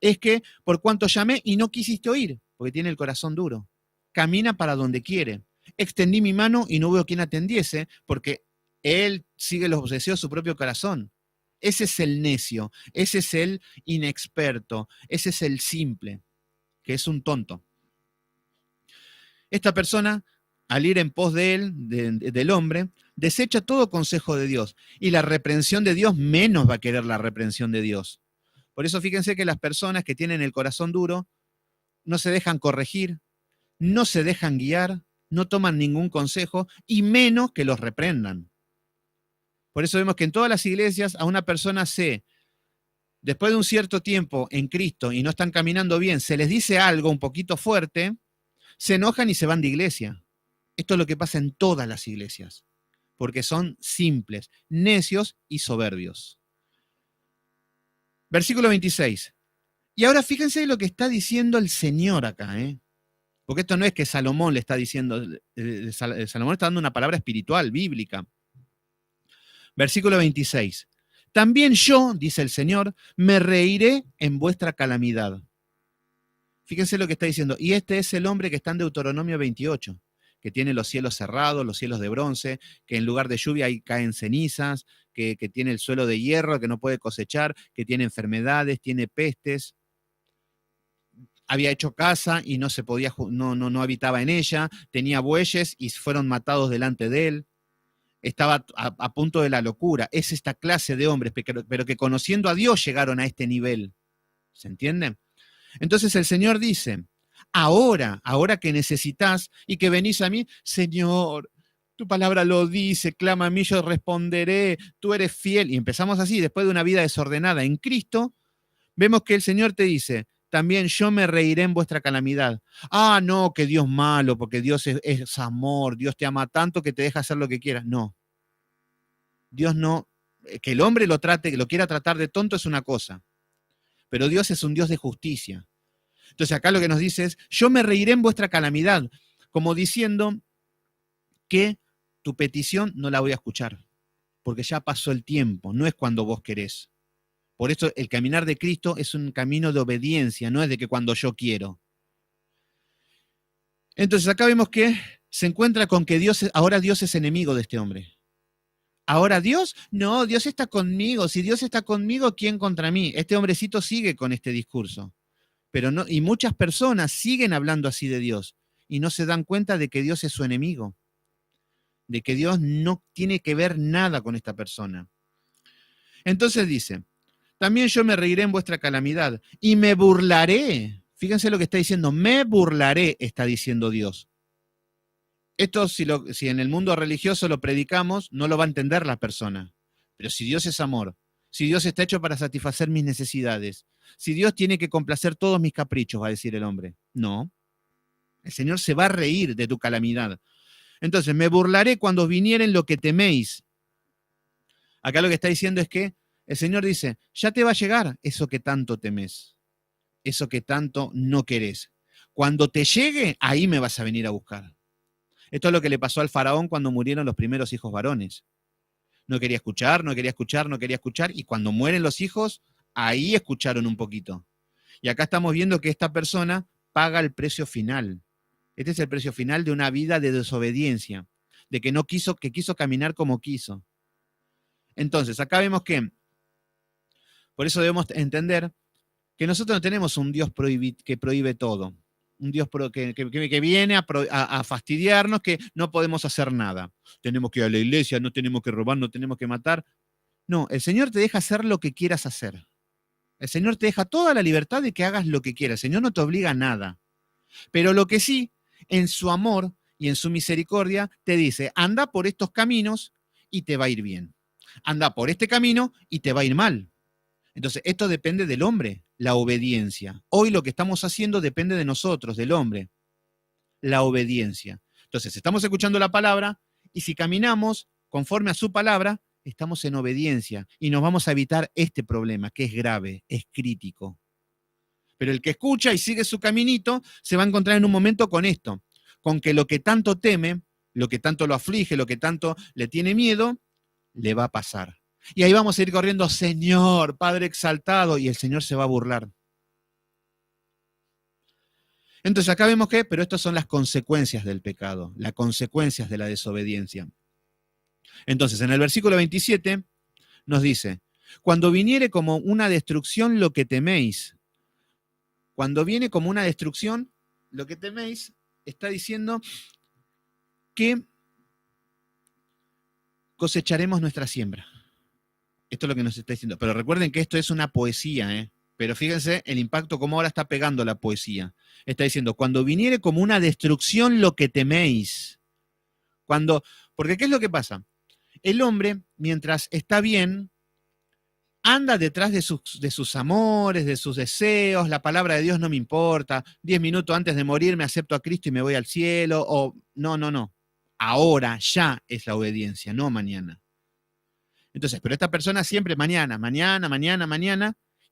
es que por cuanto llamé y no quisiste oír, porque tiene el corazón duro. Camina para donde quiere. Extendí mi mano y no veo quien atendiese, porque él sigue los deseos de su propio corazón. Ese es el necio, ese es el inexperto, ese es el simple, que es un tonto. Esta persona, al ir en pos de él, del hombre, desecha todo consejo de Dios. Y la reprensión de Dios menos va a querer la reprensión de Dios. Por eso fíjense que las personas que tienen el corazón duro no se dejan corregir, no se dejan guiar, no toman ningún consejo y menos que los reprendan. Por eso vemos que en todas las iglesias a una persona después de un cierto tiempo en Cristo y no están caminando bien, se les dice algo un poquito fuerte, se enojan y se van de iglesia. Esto es lo que pasa en todas las iglesias, porque son simples, necios y soberbios. Versículo 26. Y ahora fíjense lo que está diciendo el Señor acá, porque esto no es que Salomón le está diciendo, Salomón está dando una palabra espiritual, bíblica. Versículo 26. También yo, dice el Señor, me reiré en vuestra calamidad. Fíjense lo que está diciendo. Y este es el hombre que está en Deuteronomio 28, que tiene los cielos cerrados, los cielos de bronce, que en lugar de lluvia ahí caen cenizas, que tiene el suelo de hierro, que no puede cosechar, que tiene enfermedades, tiene pestes. Había hecho casa y no se podía, no habitaba en ella, tenía bueyes y fueron matados delante de él. Estaba a punto de la locura. Es esta clase de hombres, pero que conociendo a Dios llegaron a este nivel. ¿Se entiende? Entonces el Señor dice, ahora que necesitas y que venís a mí, Señor, tu palabra lo dice, clama a mí, yo responderé, tú eres fiel. Y empezamos así, después de una vida desordenada en Cristo, vemos que el Señor te dice, también yo me reiré en vuestra calamidad. Ah, no, que Dios malo, porque Dios es amor, Dios te ama tanto que te deja hacer lo que quieras. No, Dios no, que el hombre lo trate, que lo quiera tratar de tonto es una cosa, pero Dios es un Dios de justicia. Entonces acá lo que nos dice es, yo me reiré en vuestra calamidad, como diciendo que tu petición no la voy a escuchar, porque ya pasó el tiempo, no es cuando vos querés. Por eso el caminar de Cristo es un camino de obediencia, no es de que cuando yo quiero. Entonces acá vemos que se encuentra con que ahora Dios es enemigo de este hombre. Ahora Dios, no, Dios está conmigo. Si Dios está conmigo, ¿quién contra mí? Este hombrecito sigue con este discurso. Pero no, y muchas personas siguen hablando así de Dios y no se dan cuenta de que Dios es su enemigo, de que Dios no tiene que ver nada con esta persona. Entonces dice, también yo me reiré en vuestra calamidad y me burlaré. Fíjense lo que está diciendo, me burlaré, está diciendo Dios. Esto, si en el mundo religioso lo predicamos, no lo va a entender la persona. Pero si Dios es amor, si Dios está hecho para satisfacer mis necesidades, si Dios tiene que complacer todos mis caprichos, va a decir el hombre. No, el Señor se va a reír de tu calamidad. Entonces, me burlaré cuando vinieren lo que teméis. Acá lo que está diciendo es que el Señor dice, ya te va a llegar eso que tanto temes, eso que tanto no querés. Cuando te llegue, ahí me vas a venir a buscar. Esto es lo que le pasó al faraón cuando murieron los primeros hijos varones. No quería escuchar, no quería escuchar, no quería escuchar, y cuando mueren los hijos, ahí escucharon un poquito. Y acá estamos viendo que esta persona paga el precio final. Este es el precio final de una vida de desobediencia, de que quiso caminar como quiso. Entonces, acá vemos que, por eso debemos entender que nosotros no tenemos un Dios que prohíbe todo, un Dios que viene a fastidiarnos, que no podemos hacer nada. Tenemos que ir a la iglesia, no tenemos que robar, no tenemos que matar. No, el Señor te deja hacer lo que quieras hacer. El Señor te deja toda la libertad de que hagas lo que quieras. El Señor no te obliga a nada. Pero lo que sí, en su amor y en su misericordia, te dice, anda por estos caminos y te va a ir bien. Anda por este camino y te va a ir mal. Entonces, esto depende del hombre, la obediencia. Hoy lo que estamos haciendo depende de nosotros, del hombre, la obediencia. Entonces, estamos escuchando la palabra y si caminamos conforme a su palabra, estamos en obediencia y nos vamos a evitar este problema que es grave, es crítico. Pero el que escucha y sigue su caminito se va a encontrar en un momento con esto, con que lo que tanto teme, lo que tanto lo aflige, lo que tanto le tiene miedo, le va a pasar. Y ahí vamos a ir corriendo, Señor, Padre exaltado, y el Señor se va a burlar. Entonces acá vemos que, pero estas son las consecuencias del pecado, las consecuencias de la desobediencia. Entonces, en el versículo 27 nos dice, cuando viniere como una destrucción lo que teméis, cuando viene como una destrucción, lo que teméis, está diciendo que cosecharemos nuestra siembra. Esto es lo que nos está diciendo. Pero recuerden que esto es una poesía, ¿eh? Pero fíjense el impacto, cómo ahora está pegando la poesía. Está diciendo, cuando viniere como una destrucción lo que teméis. Porque ¿qué es lo que pasa? El hombre, mientras está bien, anda detrás de sus amores, de sus deseos, la palabra de Dios no me importa, 10 minutos antes de morir me acepto a Cristo y me voy al cielo, o no. Ahora, ya es la obediencia, no mañana. Entonces, pero esta persona siempre mañana,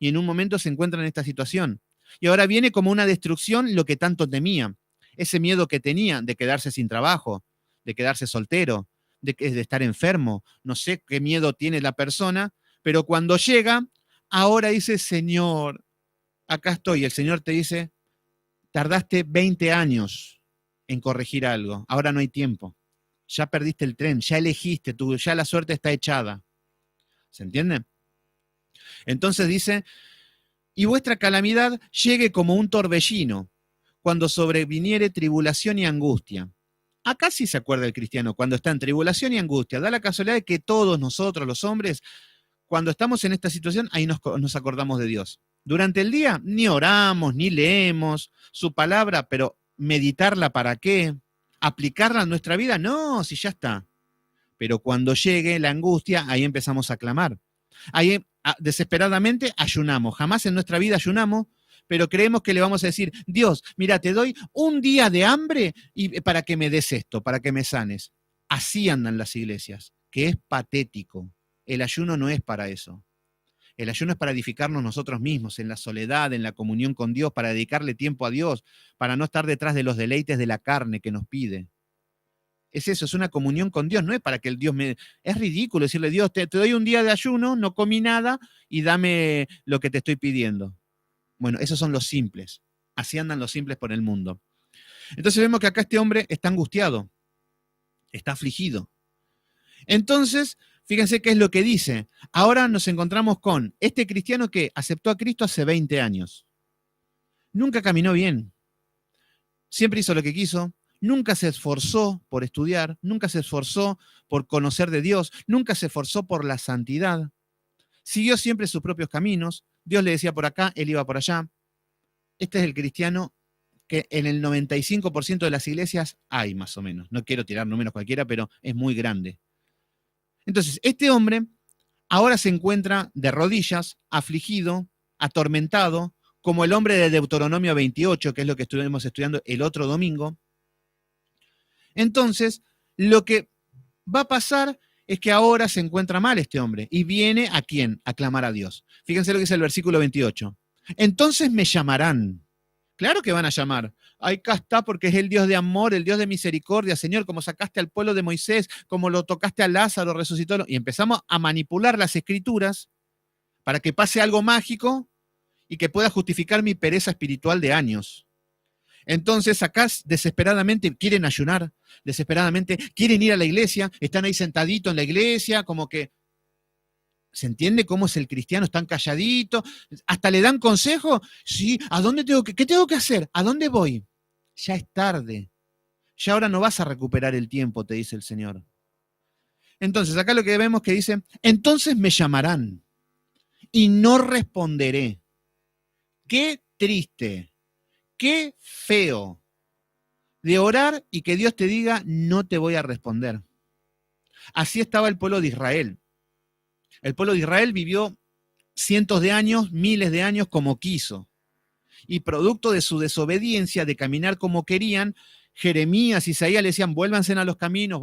y en un momento se encuentra en esta situación. Y ahora viene como una destrucción lo que tanto temía, ese miedo que tenía de quedarse sin trabajo, de quedarse soltero, de estar enfermo, no sé qué miedo tiene la persona, pero cuando llega, ahora dice, Señor, acá estoy. El Señor te dice, tardaste 20 años en corregir algo, ahora no hay tiempo. Ya perdiste el tren, ya elegiste, ya la suerte está echada. ¿Se entiende? Entonces dice, y vuestra calamidad llegue como un torbellino, cuando sobreviniere tribulación y angustia. Acá sí se acuerda el cristiano, cuando está en tribulación y angustia. Da la casualidad de que todos nosotros, los hombres, cuando estamos en esta situación, ahí nos acordamos de Dios. Durante el día ni oramos, ni leemos su palabra, pero meditarla para qué, aplicarla en nuestra vida, no, si ya está. Pero cuando llegue la angustia, ahí empezamos a clamar. Ahí desesperadamente ayunamos. Jamás en nuestra vida ayunamos, pero creemos que le vamos a decir, Dios, mira, te doy un día de hambre y para que me des esto, para que me sanes. Así andan las iglesias, que es patético. El ayuno no es para eso. El ayuno es para edificarnos nosotros mismos, en la soledad, en la comunión con Dios, para dedicarle tiempo a Dios, para no estar detrás de los deleites de la carne que nos pide. Es eso, es una comunión con Dios, no es para que el Dios me... Es ridículo decirle, Dios, te doy un día de ayuno, no comí nada y dame lo que te estoy pidiendo. Bueno, esos son los simples. Así andan los simples por el mundo. Entonces vemos que acá este hombre está angustiado, está afligido. Entonces, fíjense qué es lo que dice. Ahora nos encontramos con este cristiano que aceptó a Cristo hace 20 años. Nunca caminó bien. Siempre hizo lo que quiso. Nunca se esforzó por estudiar. Nunca se esforzó por conocer de Dios. Nunca se esforzó por la santidad. Siguió siempre sus propios caminos. Dios le decía por acá, él iba por allá. Este es el cristiano que en el 95% de las iglesias hay, más o menos. No quiero tirar números cualquiera, pero es muy grande. Entonces, este hombre ahora se encuentra de rodillas, afligido, atormentado, como el hombre de Deuteronomio 28, que es lo que estuvimos estudiando el otro domingo. Entonces, lo que va a pasar es que ahora se encuentra mal este hombre y viene ¿a quién? A clamar a Dios. Fíjense lo que dice el versículo 28. Entonces me llamarán. Claro que van a llamar. Acá está porque es el Dios de amor, el Dios de misericordia, Señor, como sacaste al pueblo de Moisés, como lo tocaste a Lázaro, resucitó. Y empezamos a manipular las escrituras para que pase algo mágico y que pueda justificar mi pereza espiritual de años. Entonces acá desesperadamente quieren ayunar, desesperadamente quieren ir a la iglesia, están ahí sentaditos en la iglesia, como que ¿se entiende cómo es el cristiano? Están calladitos, hasta le dan consejo. Sí, ¿a dónde qué tengo que hacer? ¿A dónde voy? Ya es tarde. Ya ahora no vas a recuperar el tiempo, te dice el Señor. Entonces, acá lo que vemos que dice, entonces me llamarán y no responderé. Qué triste, qué feo de orar y que Dios te diga, no te voy a responder. Así estaba el pueblo de Israel. El pueblo de Israel vivió cientos de años, miles de años como quiso. Y producto de su desobediencia, de caminar como querían, Jeremías y Isaías le decían, vuélvanse a los caminos,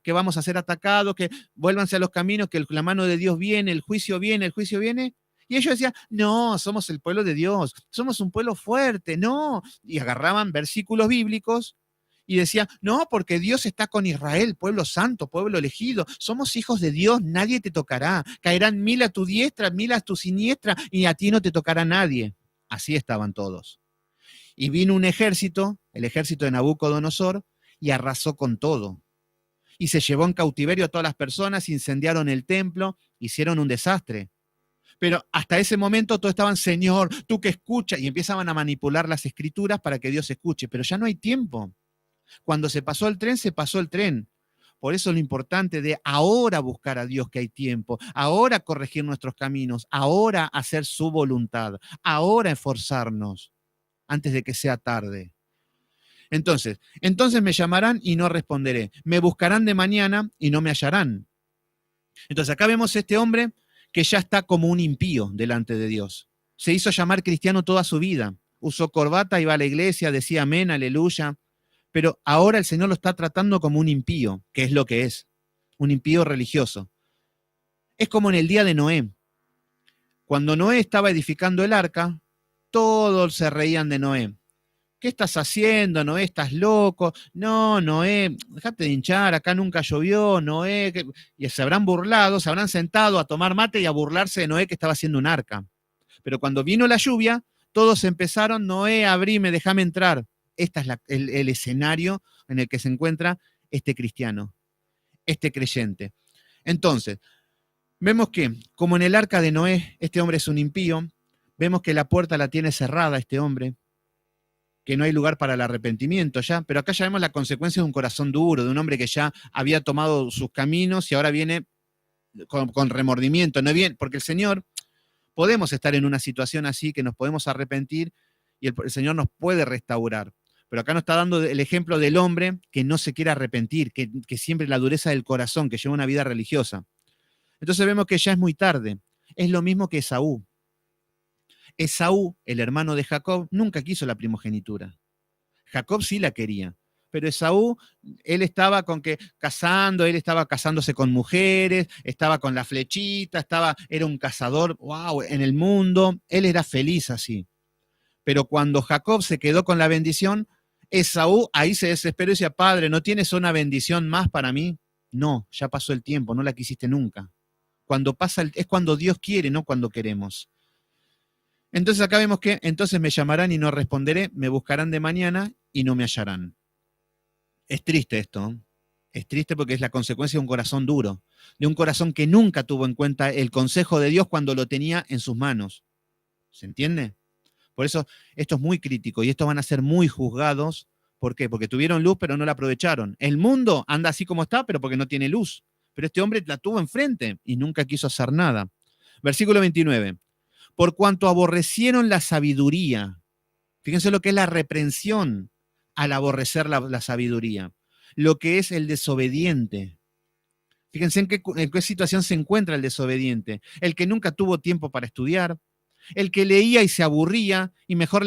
que vamos a ser atacados, que vuélvanse a los caminos, que la mano de Dios viene, el juicio viene, el juicio viene. Y ellos decían, no, somos el pueblo de Dios, somos un pueblo fuerte, no. Y agarraban versículos bíblicos y decían, no, porque Dios está con Israel, pueblo santo, pueblo elegido, somos hijos de Dios, nadie te tocará, caerán 1000 a tu diestra, 1000 a tu siniestra, y a ti no te tocará nadie. Así estaban todos. Y vino un ejército, el ejército de Nabucodonosor, y arrasó con todo. Y se llevó en cautiverio a todas las personas, incendiaron el templo, hicieron un desastre. Pero hasta ese momento todos estaban, Señor, tú que escuchas, y empezaban a manipular las escrituras para que Dios escuche. Pero ya no hay tiempo. Cuando se pasó el tren, se pasó el tren. Por eso lo importante de ahora buscar a Dios que hay tiempo, ahora corregir nuestros caminos, ahora hacer su voluntad, ahora esforzarnos antes de que sea tarde. Entonces me llamarán y no responderé. Me buscarán de mañana y no me hallarán. Entonces acá vemos a este hombre que ya está como un impío delante de Dios. Se hizo llamar cristiano toda su vida. Usó corbata, iba a la iglesia, decía amén, aleluya. Pero ahora el Señor lo está tratando como un impío, que es lo que es, un impío religioso. Es como en el día de Noé. Cuando Noé estaba edificando el arca, todos se reían de Noé. ¿Qué estás haciendo, Noé? ¿Estás loco? No, Noé, déjate de hinchar, acá nunca llovió, Noé. Y se habrán burlado, se habrán sentado a tomar mate y a burlarse de Noé que estaba haciendo un arca. Pero cuando vino la lluvia, todos empezaron, Noé, abrime, déjame entrar. Este es el escenario en el que se encuentra este cristiano, este creyente. Entonces, vemos que, como en el arca de Noé, este hombre es un impío, vemos que la puerta la tiene cerrada este hombre, que no hay lugar para el arrepentimiento ya, pero acá ya vemos la consecuencia de un corazón duro, de un hombre que ya había tomado sus caminos y ahora viene con remordimiento, no bien, porque el Señor, podemos estar en una situación así, que nos podemos arrepentir y el Señor nos puede restaurar. Pero acá nos está dando el ejemplo del hombre que no se quiere arrepentir, que siempre la dureza del corazón, que lleva una vida religiosa. Entonces vemos que ya es muy tarde. Es lo mismo que Esaú. Esaú, el hermano de Jacob, nunca quiso la primogenitura. Jacob sí la quería, pero Esaú, él estaba él estaba casándose con mujeres, estaba con la flechita, era un cazador, wow, en el mundo, él era feliz así. Pero cuando Jacob se quedó con la bendición, Esaú ahí se desesperó y decía, padre, ¿no tienes una bendición más para mí? No, ya pasó el tiempo, no la quisiste nunca. Cuando pasa, es cuando Dios quiere, no cuando queremos. Entonces acá vemos que entonces me llamarán y no responderé, me buscarán de mañana y no me hallarán. Es triste esto, es triste porque es la consecuencia de un corazón duro, de un corazón que nunca tuvo en cuenta el consejo de Dios cuando lo tenía en sus manos. ¿Se entiende? Por eso esto es muy crítico y estos van a ser muy juzgados. ¿Por qué? Porque tuvieron luz pero no la aprovecharon. El mundo anda así como está, pero porque no tiene luz. Pero este hombre la tuvo enfrente y nunca quiso hacer nada. Versículo 29. Por cuanto aborrecieron la sabiduría. Fíjense lo que es la reprensión al aborrecer la sabiduría. Lo que es el desobediente. Fíjense en qué situación se encuentra el desobediente. El que nunca tuvo tiempo para estudiar, el que leía y se aburría y mejor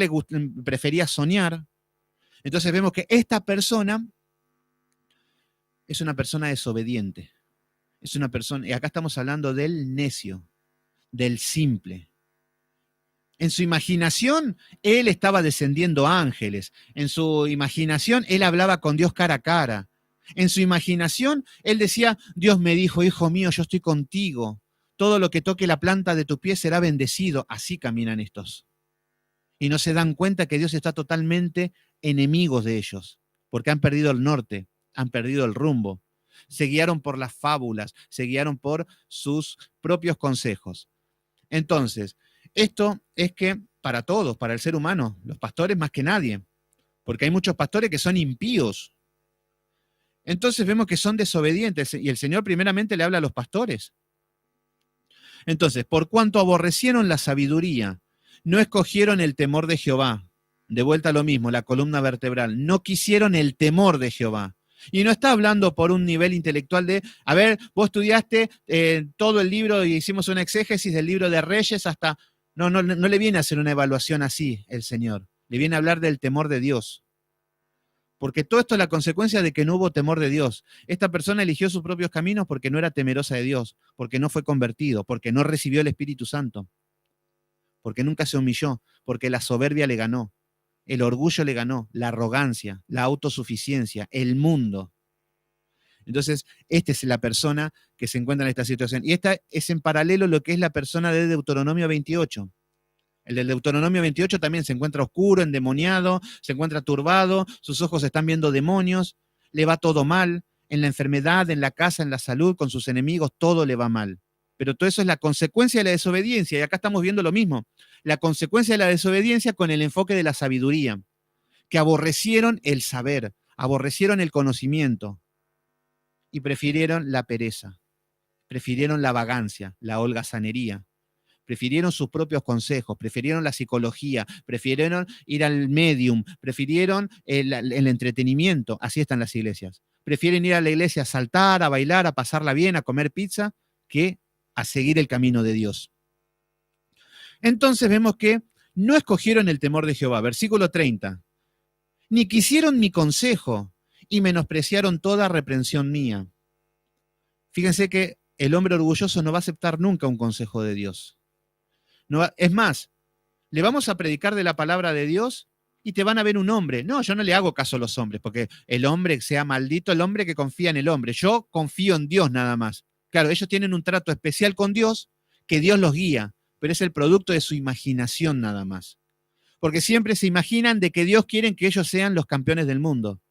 prefería soñar. Entonces vemos que esta persona es una persona desobediente. Es una persona, y acá estamos hablando del necio, del simple. En su imaginación, él estaba descendiendo ángeles. En su imaginación, él hablaba con Dios cara a cara. En su imaginación, él decía, Dios me dijo, hijo mío, yo estoy contigo. Todo lo que toque la planta de tu pie será bendecido. Así caminan estos. Y no se dan cuenta que Dios está totalmente enemigos de ellos, porque han perdido el norte, han perdido el rumbo. Se guiaron por las fábulas, se guiaron por sus propios consejos. Entonces, esto es que para todos, para el ser humano, los pastores más que nadie, porque hay muchos pastores que son impíos. Entonces vemos que son desobedientes y el Señor primeramente le habla a los pastores. Entonces, por cuanto aborrecieron la sabiduría, no escogieron el temor de Jehová. De vuelta a lo mismo, la columna vertebral. No quisieron el temor de Jehová. Y no está hablando por un nivel intelectual de, a ver, vos estudiaste todo el libro y hicimos una exégesis del libro de Reyes hasta... No le viene a hacer una evaluación así el Señor. Le viene a hablar del temor de Dios. Porque todo esto es la consecuencia de que no hubo temor de Dios. Esta persona eligió sus propios caminos porque no era temerosa de Dios, porque no fue convertido, porque no recibió el Espíritu Santo, porque nunca se humilló, porque la soberbia le ganó, el orgullo le ganó, la arrogancia, la autosuficiencia, el mundo. Entonces, esta es la persona que se encuentra en esta situación. Y esta es en paralelo lo que es la persona de Deuteronomio 28. El del Deuteronomio 28 también se encuentra oscuro, endemoniado, se encuentra turbado, sus ojos están viendo demonios, le va todo mal, en la enfermedad, en la casa, en la salud, con sus enemigos, todo le va mal. Pero todo eso es la consecuencia de la desobediencia, y acá estamos viendo lo mismo, la consecuencia de la desobediencia con el enfoque de la sabiduría, que aborrecieron el saber, aborrecieron el conocimiento y prefirieron la pereza, prefirieron la vagancia, la holgazanería. Prefirieron sus propios consejos, prefirieron la psicología, prefirieron ir al medium, prefirieron el entretenimiento. Así están las iglesias. Prefieren ir a la iglesia a saltar, a bailar, a pasarla bien, a comer pizza, que a seguir el camino de Dios. Entonces vemos que no escogieron el temor de Jehová. Versículo 30. Ni quisieron mi consejo y menospreciaron toda reprensión mía. Fíjense que el hombre orgulloso no va a aceptar nunca un consejo de Dios. No va, es más, le vamos a predicar de la palabra de Dios y te van a ver un hombre. No, yo no le hago caso a los hombres, porque el hombre sea maldito, el hombre que confía en el hombre. Yo confío en Dios nada más. Claro, ellos tienen un trato especial con Dios, que Dios los guía, pero es el producto de su imaginación nada más. Porque siempre se imaginan de que Dios quiere que ellos sean los campeones del mundo.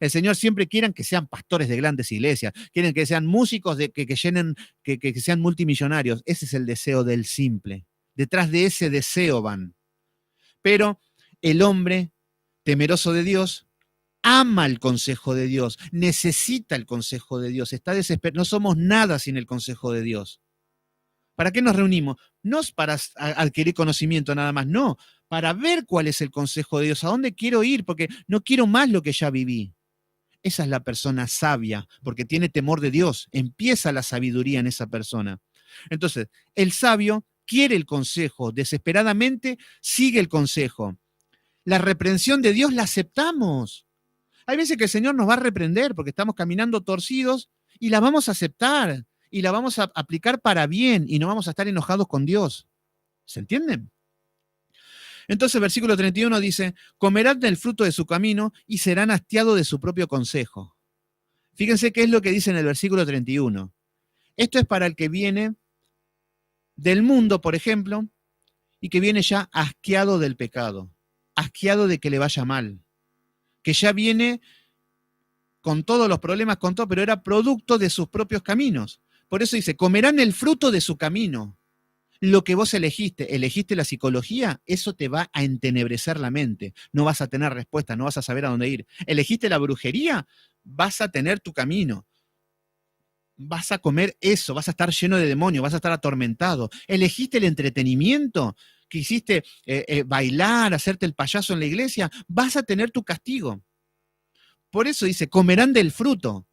El Señor siempre quiere que sean pastores de grandes iglesias, quieren que sean músicos que llenen, que sean multimillonarios. Ese es el deseo del simple. Detrás de ese deseo van. Pero el hombre temeroso de Dios ama el consejo de Dios, necesita el consejo de Dios, está desesperado. No somos nada sin el consejo de Dios. ¿Para qué nos reunimos? No es para adquirir conocimiento nada más, no, para ver cuál es el consejo de Dios, a dónde quiero ir, porque no quiero más lo que ya viví. Esa es la persona sabia, porque tiene temor de Dios. Empieza la sabiduría en esa persona. Entonces, el sabio quiere el consejo, desesperadamente sigue el consejo. La reprensión de Dios la aceptamos. Hay veces que el Señor nos va a reprender porque estamos caminando torcidos y la vamos a aceptar y la vamos a aplicar para bien y no vamos a estar enojados con Dios. ¿Se entienden? Entonces, versículo 31 dice, comerán del fruto de su camino y serán hastiados de su propio consejo. Fíjense qué es lo que dice en el versículo 31. Esto es para el que viene del mundo, por ejemplo, y que viene ya asqueado del pecado, asqueado de que le vaya mal, que ya viene con todos los problemas, con todo, pero era producto de sus propios caminos. Por eso dice, comerán el fruto de su camino. Lo que vos elegiste la psicología, eso te va a entenebrecer la mente. No vas a tener respuesta, no vas a saber a dónde ir. Elegiste la brujería, vas a tener tu camino. Vas a comer eso, vas a estar lleno de demonios, vas a estar atormentado. Elegiste el entretenimiento, quisiste bailar, hacerte el payaso en la iglesia, vas a tener tu castigo. Por eso dice, comerán del fruto.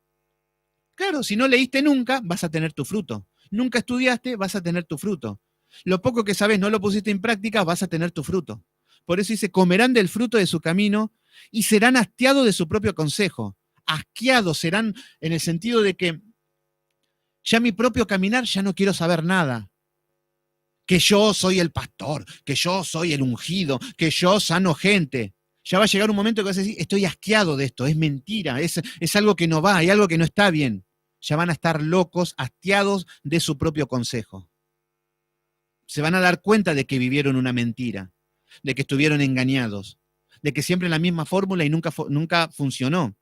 Claro, si no leíste nunca, vas a tener tu fruto. Nunca estudiaste, vas a tener tu fruto. Lo poco que sabes no lo pusiste en práctica, vas a tener tu fruto. Por eso dice, comerán del fruto de su camino y serán hastiados de su propio consejo. Asqueados serán en el sentido de que ya mi propio caminar ya no quiero saber nada. Que yo soy el pastor, que yo soy el ungido, que yo sano gente. Ya va a llegar un momento que vas a decir, estoy asqueado de esto, es mentira, es algo que no va, hay algo que no está bien. Ya van a estar locos, hastiados de su propio consejo. Se van a dar cuenta de que vivieron una mentira, de que estuvieron engañados, de que siempre la misma fórmula y nunca funcionó.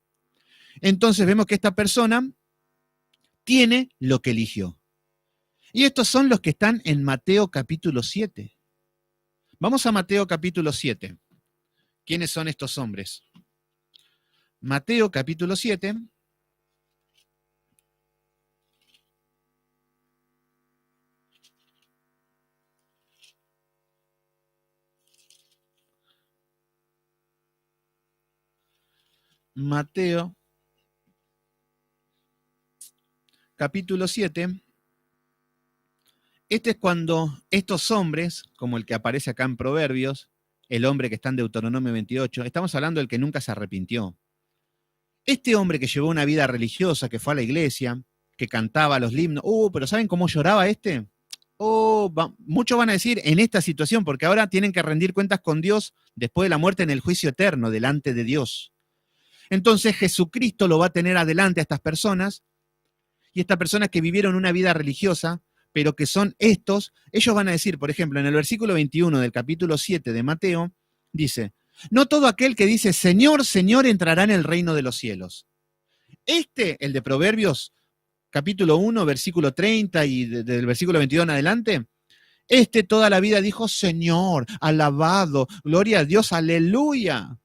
Entonces vemos que esta persona tiene lo que eligió. Y estos son los que están en Mateo capítulo 7. Vamos a Mateo capítulo 7. ¿Quiénes son estos hombres? Mateo capítulo 7. Mateo capítulo 7. Este es cuando estos hombres, como el que aparece acá en Proverbios, el hombre que está en Deuteronomio 28, estamos hablando del que nunca se arrepintió. Este hombre que llevó una vida religiosa, que fue a la iglesia, que cantaba los himnos, pero ¿saben cómo lloraba este? Muchos van a decir en esta situación, porque ahora tienen que rendir cuentas con Dios después de la muerte en el juicio eterno, delante de Dios. Entonces Jesucristo lo va a tener adelante a estas personas, y estas personas que vivieron una vida religiosa, pero que son estos, ellos van a decir, por ejemplo, en el versículo 21 del capítulo 7 de Mateo, dice, no todo aquel que dice, Señor, Señor, entrará en el reino de los cielos. El de Proverbios, capítulo 1, versículo 30 y del versículo 22 en adelante, toda la vida dijo, Señor, alabado, gloria a Dios, aleluya.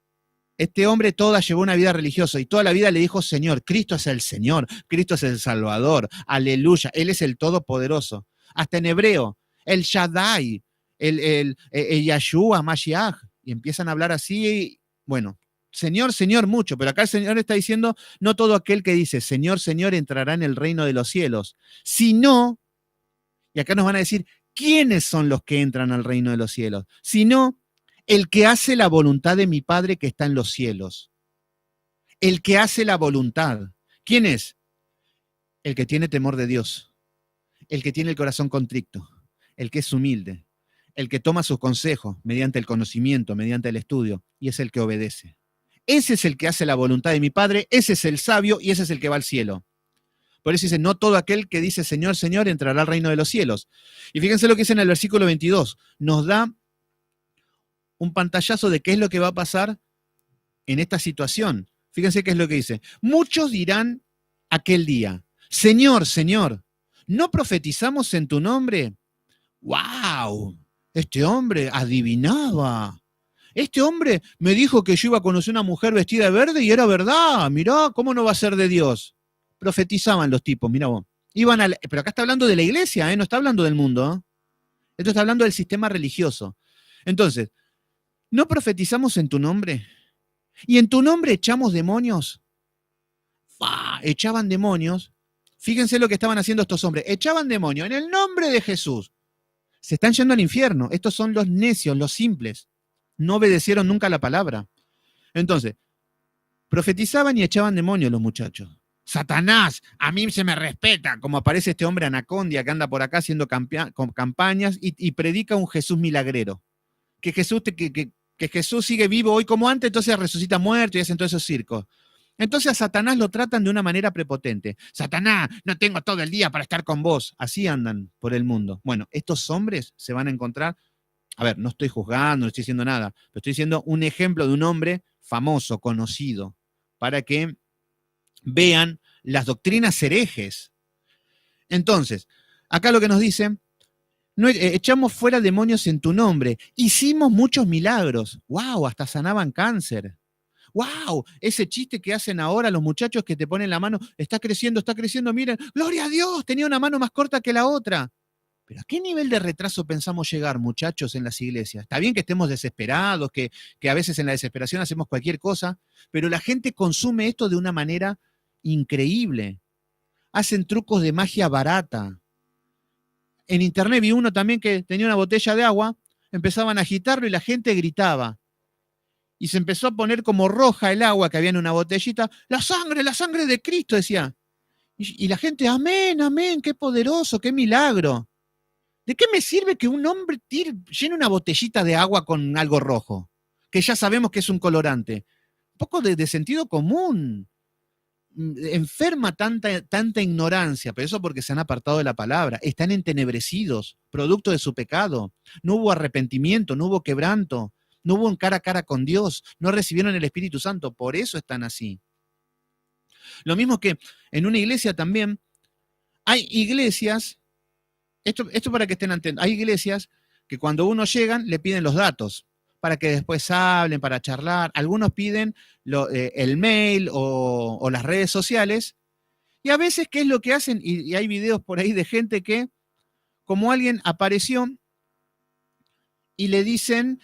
Este hombre toda llevó una vida religiosa y toda la vida le dijo, Señor, Cristo es el Señor, Cristo es el Salvador, aleluya, Él es el Todopoderoso. Hasta en hebreo, el Shaddai, el Yahshua, Mashiach, y empiezan a hablar así, bueno, Señor, Señor, mucho, pero acá el Señor está diciendo, no todo aquel que dice, Señor, Señor, entrará en el reino de los cielos, sino, y acá nos van a decir, ¿quiénes son los que entran al reino de los cielos? Sino el que hace la voluntad de mi Padre que está en los cielos. El que hace la voluntad. ¿Quién es? El que tiene temor de Dios. El que tiene el corazón contrito. El que es humilde. El que toma sus consejos mediante el conocimiento, mediante el estudio. Y es el que obedece. Ese es el que hace la voluntad de mi Padre. Ese es el sabio y ese es el que va al cielo. Por eso dice, no todo aquel que dice Señor, Señor entrará al reino de los cielos. Y fíjense lo que dice en el versículo 22. Nos da un pantallazo de qué es lo que va a pasar en esta situación. Fíjense qué es lo que dice. Muchos dirán aquel día, Señor, Señor, ¿no profetizamos en tu nombre? ¡Wow! Este hombre adivinaba. Este hombre me dijo que yo iba a conocer una mujer vestida de verde y era verdad. Mirá, ¿cómo no va a ser de Dios? Profetizaban los tipos, mirá vos. Pero acá está hablando de la iglesia, no está hablando del mundo. Esto está hablando del sistema religioso. Entonces, ¿no profetizamos en tu nombre? ¿Y en tu nombre echamos demonios? Echaban demonios. Fíjense lo que estaban haciendo estos hombres. Echaban demonios en el nombre de Jesús. se están yendo al infierno. Estos son los necios, los simples. No obedecieron nunca la palabra. Entonces, profetizaban y echaban demonios los muchachos. Satanás, a mí se me respeta, como aparece este hombre Anacondia que anda por acá haciendo campañas y predica un Jesús milagrero. Que Jesús sigue vivo hoy como antes, entonces resucita muerto y hacen todos esos circos. Entonces a Satanás lo tratan de una manera prepotente. Satanás, no tengo todo el día para estar con vos. Así andan por el mundo. Bueno, estos hombres se van a encontrar, a ver, no estoy juzgando, no estoy diciendo nada, pero estoy diciendo un ejemplo de un hombre famoso, conocido, para que vean las doctrinas herejes. Entonces, acá lo que nos dice, no, echamos fuera demonios en tu nombre, hicimos muchos milagros, wow, hasta sanaban cáncer. ¡Wow! Ese chiste que hacen ahora los muchachos que te ponen la mano, está creciendo, miren, ¡gloria a Dios! Tenía una mano más corta que la otra. Pero ¿a qué nivel de retraso pensamos llegar, muchachos, en las iglesias? Está bien que estemos desesperados, que a veces en la desesperación hacemos cualquier cosa, pero la gente consume esto de una manera increíble. Hacen trucos de magia barata. En internet vi uno también que tenía una botella de agua, empezaban a agitarlo y la gente gritaba. Y se empezó a poner como roja el agua que había en una botellita. La sangre de Cristo, decía. Y la gente, amén, amén, qué poderoso, qué milagro. ¿De qué me sirve que un hombre llene una botellita de agua con algo rojo? Que ya sabemos que es un colorante. Un poco de sentido común. Enferma tanta ignorancia, pero eso porque se han apartado de la palabra. Están entenebrecidos, producto de su pecado. No hubo arrepentimiento, no hubo quebranto. No hubo un cara a cara con Dios, no recibieron el Espíritu Santo, por eso están así. Lo mismo que en una iglesia también, hay iglesias, esto para que estén atentos, hay iglesias que cuando uno llegan le piden los datos, para que después hablen, para charlar. Algunos piden el mail o las redes sociales, y a veces, ¿qué es lo que hacen? Y hay videos por ahí de gente que, como alguien apareció, y le dicen...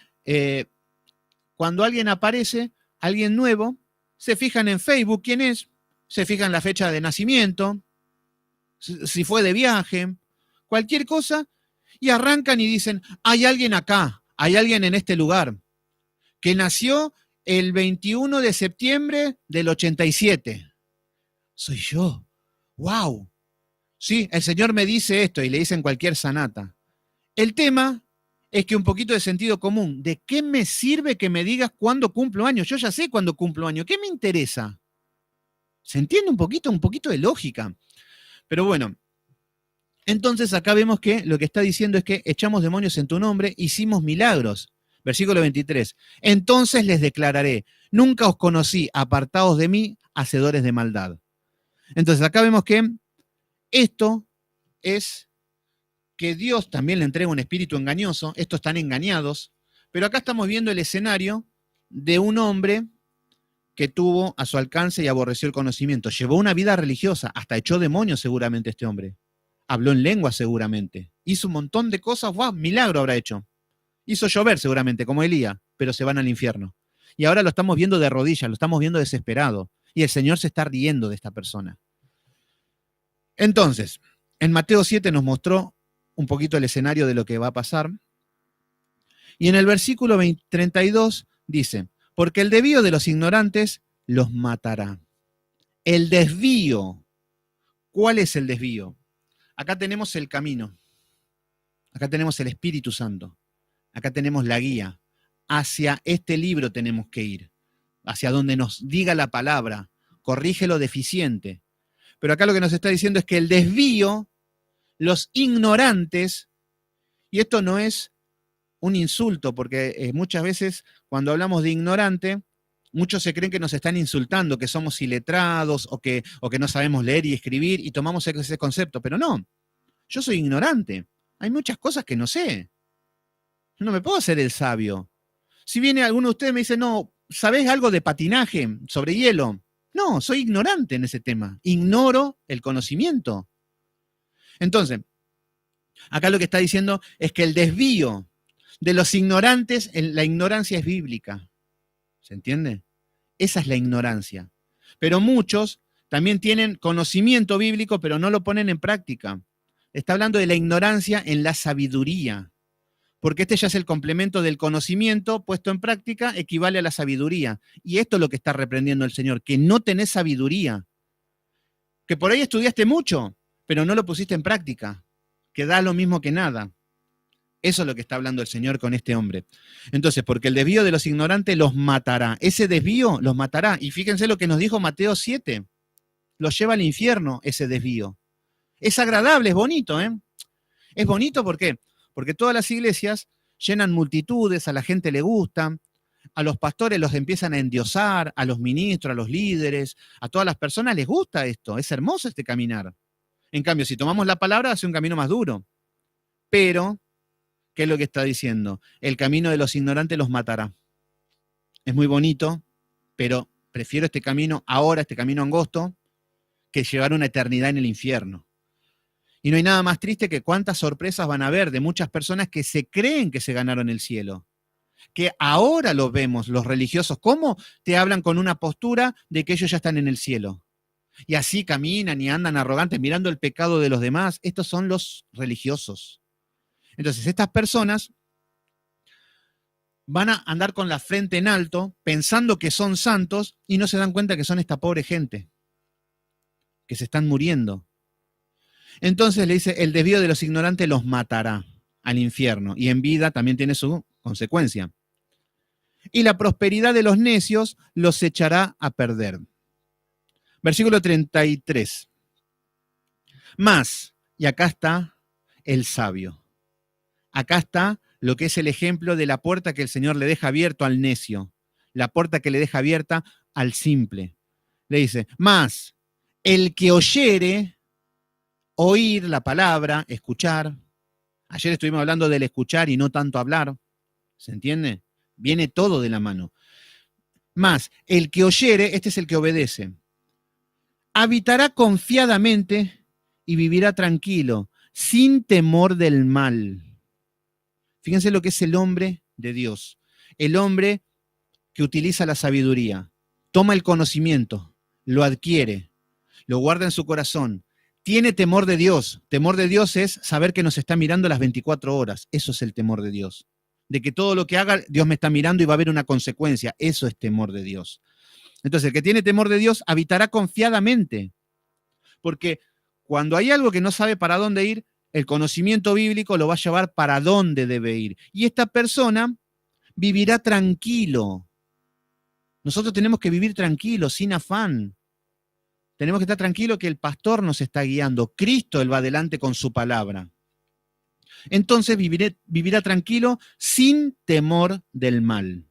cuando alguien aparece, alguien nuevo, se fijan en Facebook quién es, se fijan la fecha de nacimiento, si fue de viaje, cualquier cosa, y arrancan y dicen, hay alguien acá, hay alguien en este lugar, que nació el 21 de septiembre del 87. Soy yo. ¡Wow! Sí, el Señor me dice esto y le dicen cualquier sanata. El tema es que un poquito de sentido común. ¿De qué me sirve que me digas cuándo cumplo años? Yo ya sé cuándo cumplo años. ¿Qué me interesa? ¿Se entiende un poquito de lógica? Pero bueno, entonces acá vemos que lo que está diciendo es que echamos demonios en tu nombre, hicimos milagros. Versículo 23. Entonces les declararé, nunca os conocí, apartados de mí, hacedores de maldad. Entonces acá vemos que esto es que Dios también le entrega un espíritu engañoso, estos están engañados, pero acá estamos viendo el escenario de un hombre que tuvo a su alcance y aborreció el conocimiento. Llevó una vida religiosa, hasta echó demonios seguramente este hombre. Habló en lengua seguramente. Hizo un montón de cosas, ¡wow! Milagro habrá hecho. Hizo llover seguramente, como Elías, pero se van al infierno. Y ahora lo estamos viendo de rodillas, lo estamos viendo desesperado. Y el Señor se está riendo de esta persona. Entonces, en Mateo 7 nos mostró un poquito el escenario de lo que va a pasar. Y en el versículo 32 dice, porque el desvío de los ignorantes los matará. El desvío. ¿Cuál es el desvío? Acá tenemos el camino. Acá tenemos el Espíritu Santo. Acá tenemos la guía. Hacia este libro tenemos que ir. Hacia donde nos diga la palabra. Corrige lo deficiente. Pero acá lo que nos está diciendo es que el desvío, los ignorantes, y esto no es un insulto, porque muchas veces cuando hablamos de ignorante, muchos se creen que nos están insultando, que somos iletrados o que no sabemos leer y escribir y tomamos ese concepto, pero no, yo soy ignorante. Hay muchas cosas que no sé. Yo no me puedo hacer el sabio. Si viene alguno de ustedes y me dice, no, ¿sabés algo de patinaje sobre hielo? No, soy ignorante en ese tema. Ignoro el conocimiento. Entonces, acá lo que está diciendo es que el desvío de los ignorantes, la ignorancia es bíblica. ¿Se entiende? Esa es la ignorancia. Pero muchos también tienen conocimiento bíblico, pero no lo ponen en práctica. Está hablando de la ignorancia en la sabiduría. porque este ya es el complemento del conocimiento puesto en práctica, equivale a la sabiduría. Y esto es lo que está reprendiendo el Señor, que no tenés sabiduría, que por ahí estudiaste mucho, pero no lo pusiste en práctica, que da lo mismo que nada. Eso es lo que está hablando el Señor con este hombre. Entonces, porque el desvío de los ignorantes los matará. Ese desvío los matará. Y fíjense lo que nos dijo Mateo 7. Los lleva al infierno ese desvío. Es agradable, es bonito, ¿eh? Es bonito, ¿por qué? Porque todas las iglesias llenan multitudes, a la gente le gusta, a los pastores los empiezan a endiosar, a los ministros, a los líderes, a todas las personas les gusta esto. Es hermoso este caminar. En cambio, si tomamos la palabra, hace un camino más duro. Pero ¿qué es lo que está diciendo? El camino de los ignorantes los matará. Es muy bonito, pero prefiero este camino ahora, este camino angosto, que llevar una eternidad en el infierno. Y no hay nada más triste que cuántas sorpresas van a haber de muchas personas que se creen que se ganaron el cielo. Que ahora lo vemos, los religiosos, cómo te hablan con una postura de que ellos ya están en el cielo. Y así caminan y andan arrogantes mirando el pecado de los demás. Estos son los religiosos. Entonces, estas personas van a andar con la frente en alto, pensando que son santos, y no se dan cuenta que son esta pobre gente, que se están muriendo. Entonces le dice, el desvío de los ignorantes los matará al infierno, y en vida también tiene su consecuencia. Y la prosperidad de los necios los echará a perder. Versículo 33. Más, y acá está el sabio. Acá está lo que es el ejemplo de la puerta que el Señor le deja abierto al necio, la puerta que le deja abierta al simple. Le dice, más, el que oyere, oír la palabra, escuchar. Ayer estuvimos hablando del escuchar y no tanto hablar. ¿Se entiende? Viene todo de la mano. Más, el que oyere, este es el que obedece, habitará confiadamente y vivirá tranquilo, sin temor del mal. Fíjense lo que es el hombre de Dios. El hombre que utiliza la sabiduría, toma el conocimiento, lo adquiere, lo guarda en su corazón, tiene temor de Dios. Temor de Dios es saber que nos está mirando las 24 horas. Eso es el temor de Dios. De que todo lo que haga, Dios me está mirando y va a haber una consecuencia. Eso es temor de Dios. Entonces, el que tiene temor de Dios habitará confiadamente. Porque cuando hay algo que no sabe para dónde ir, el conocimiento bíblico lo va a llevar para dónde debe ir. Y esta persona vivirá tranquilo. Nosotros tenemos que vivir tranquilos, sin afán. Tenemos que estar tranquilos que el pastor nos está guiando. Cristo, Él va adelante con su palabra. Entonces vivirá tranquilo sin temor del mal.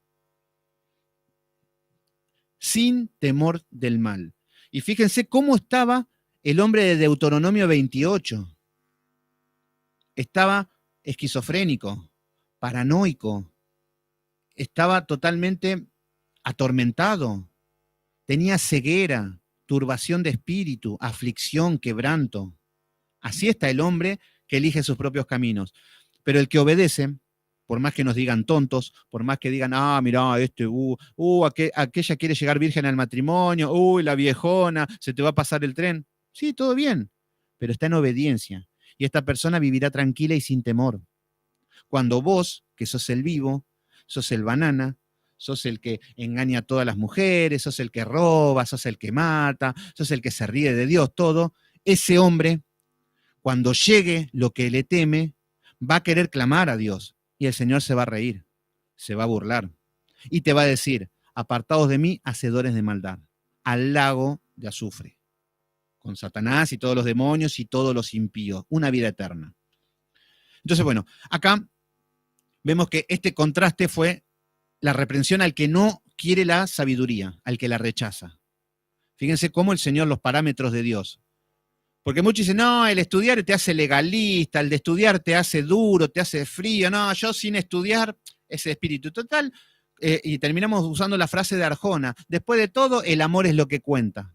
Sin temor del mal. Y fíjense cómo estaba el hombre de Deuteronomio 28. Estaba esquizofrénico, paranoico, estaba totalmente atormentado, tenía ceguera, turbación de espíritu, aflicción, quebranto. Así está el hombre que elige sus propios caminos. Pero el que obedece, por más que nos digan tontos, por más que digan, mirá, aquella quiere llegar virgen al matrimonio, la viejona, se te va a pasar el tren. Sí, todo bien, pero está en obediencia. Y esta persona vivirá tranquila y sin temor. Cuando vos, que sos el vivo, sos el banana, sos el que engaña a todas las mujeres, sos el que roba, sos el que mata, sos el que se ríe de Dios, todo, ese hombre, cuando llegue lo que le teme, va a querer clamar a Dios y el Señor se va a reír, se va a burlar y te va a decir, apartados de mí, hacedores de maldad, al lago de azufre, con Satanás y todos los demonios y todos los impíos, una vida eterna. Entonces, bueno, acá vemos que este contraste fue la reprensión al que no quiere la sabiduría, al que la rechaza. Fíjense cómo el Señor, los parámetros de Dios. Porque muchos dicen, no, el estudiar te hace legalista, el de estudiar te hace duro, te hace frío, no, yo sin estudiar, ese espíritu total, y terminamos usando la frase de Arjona, después de todo, el amor es lo que cuenta.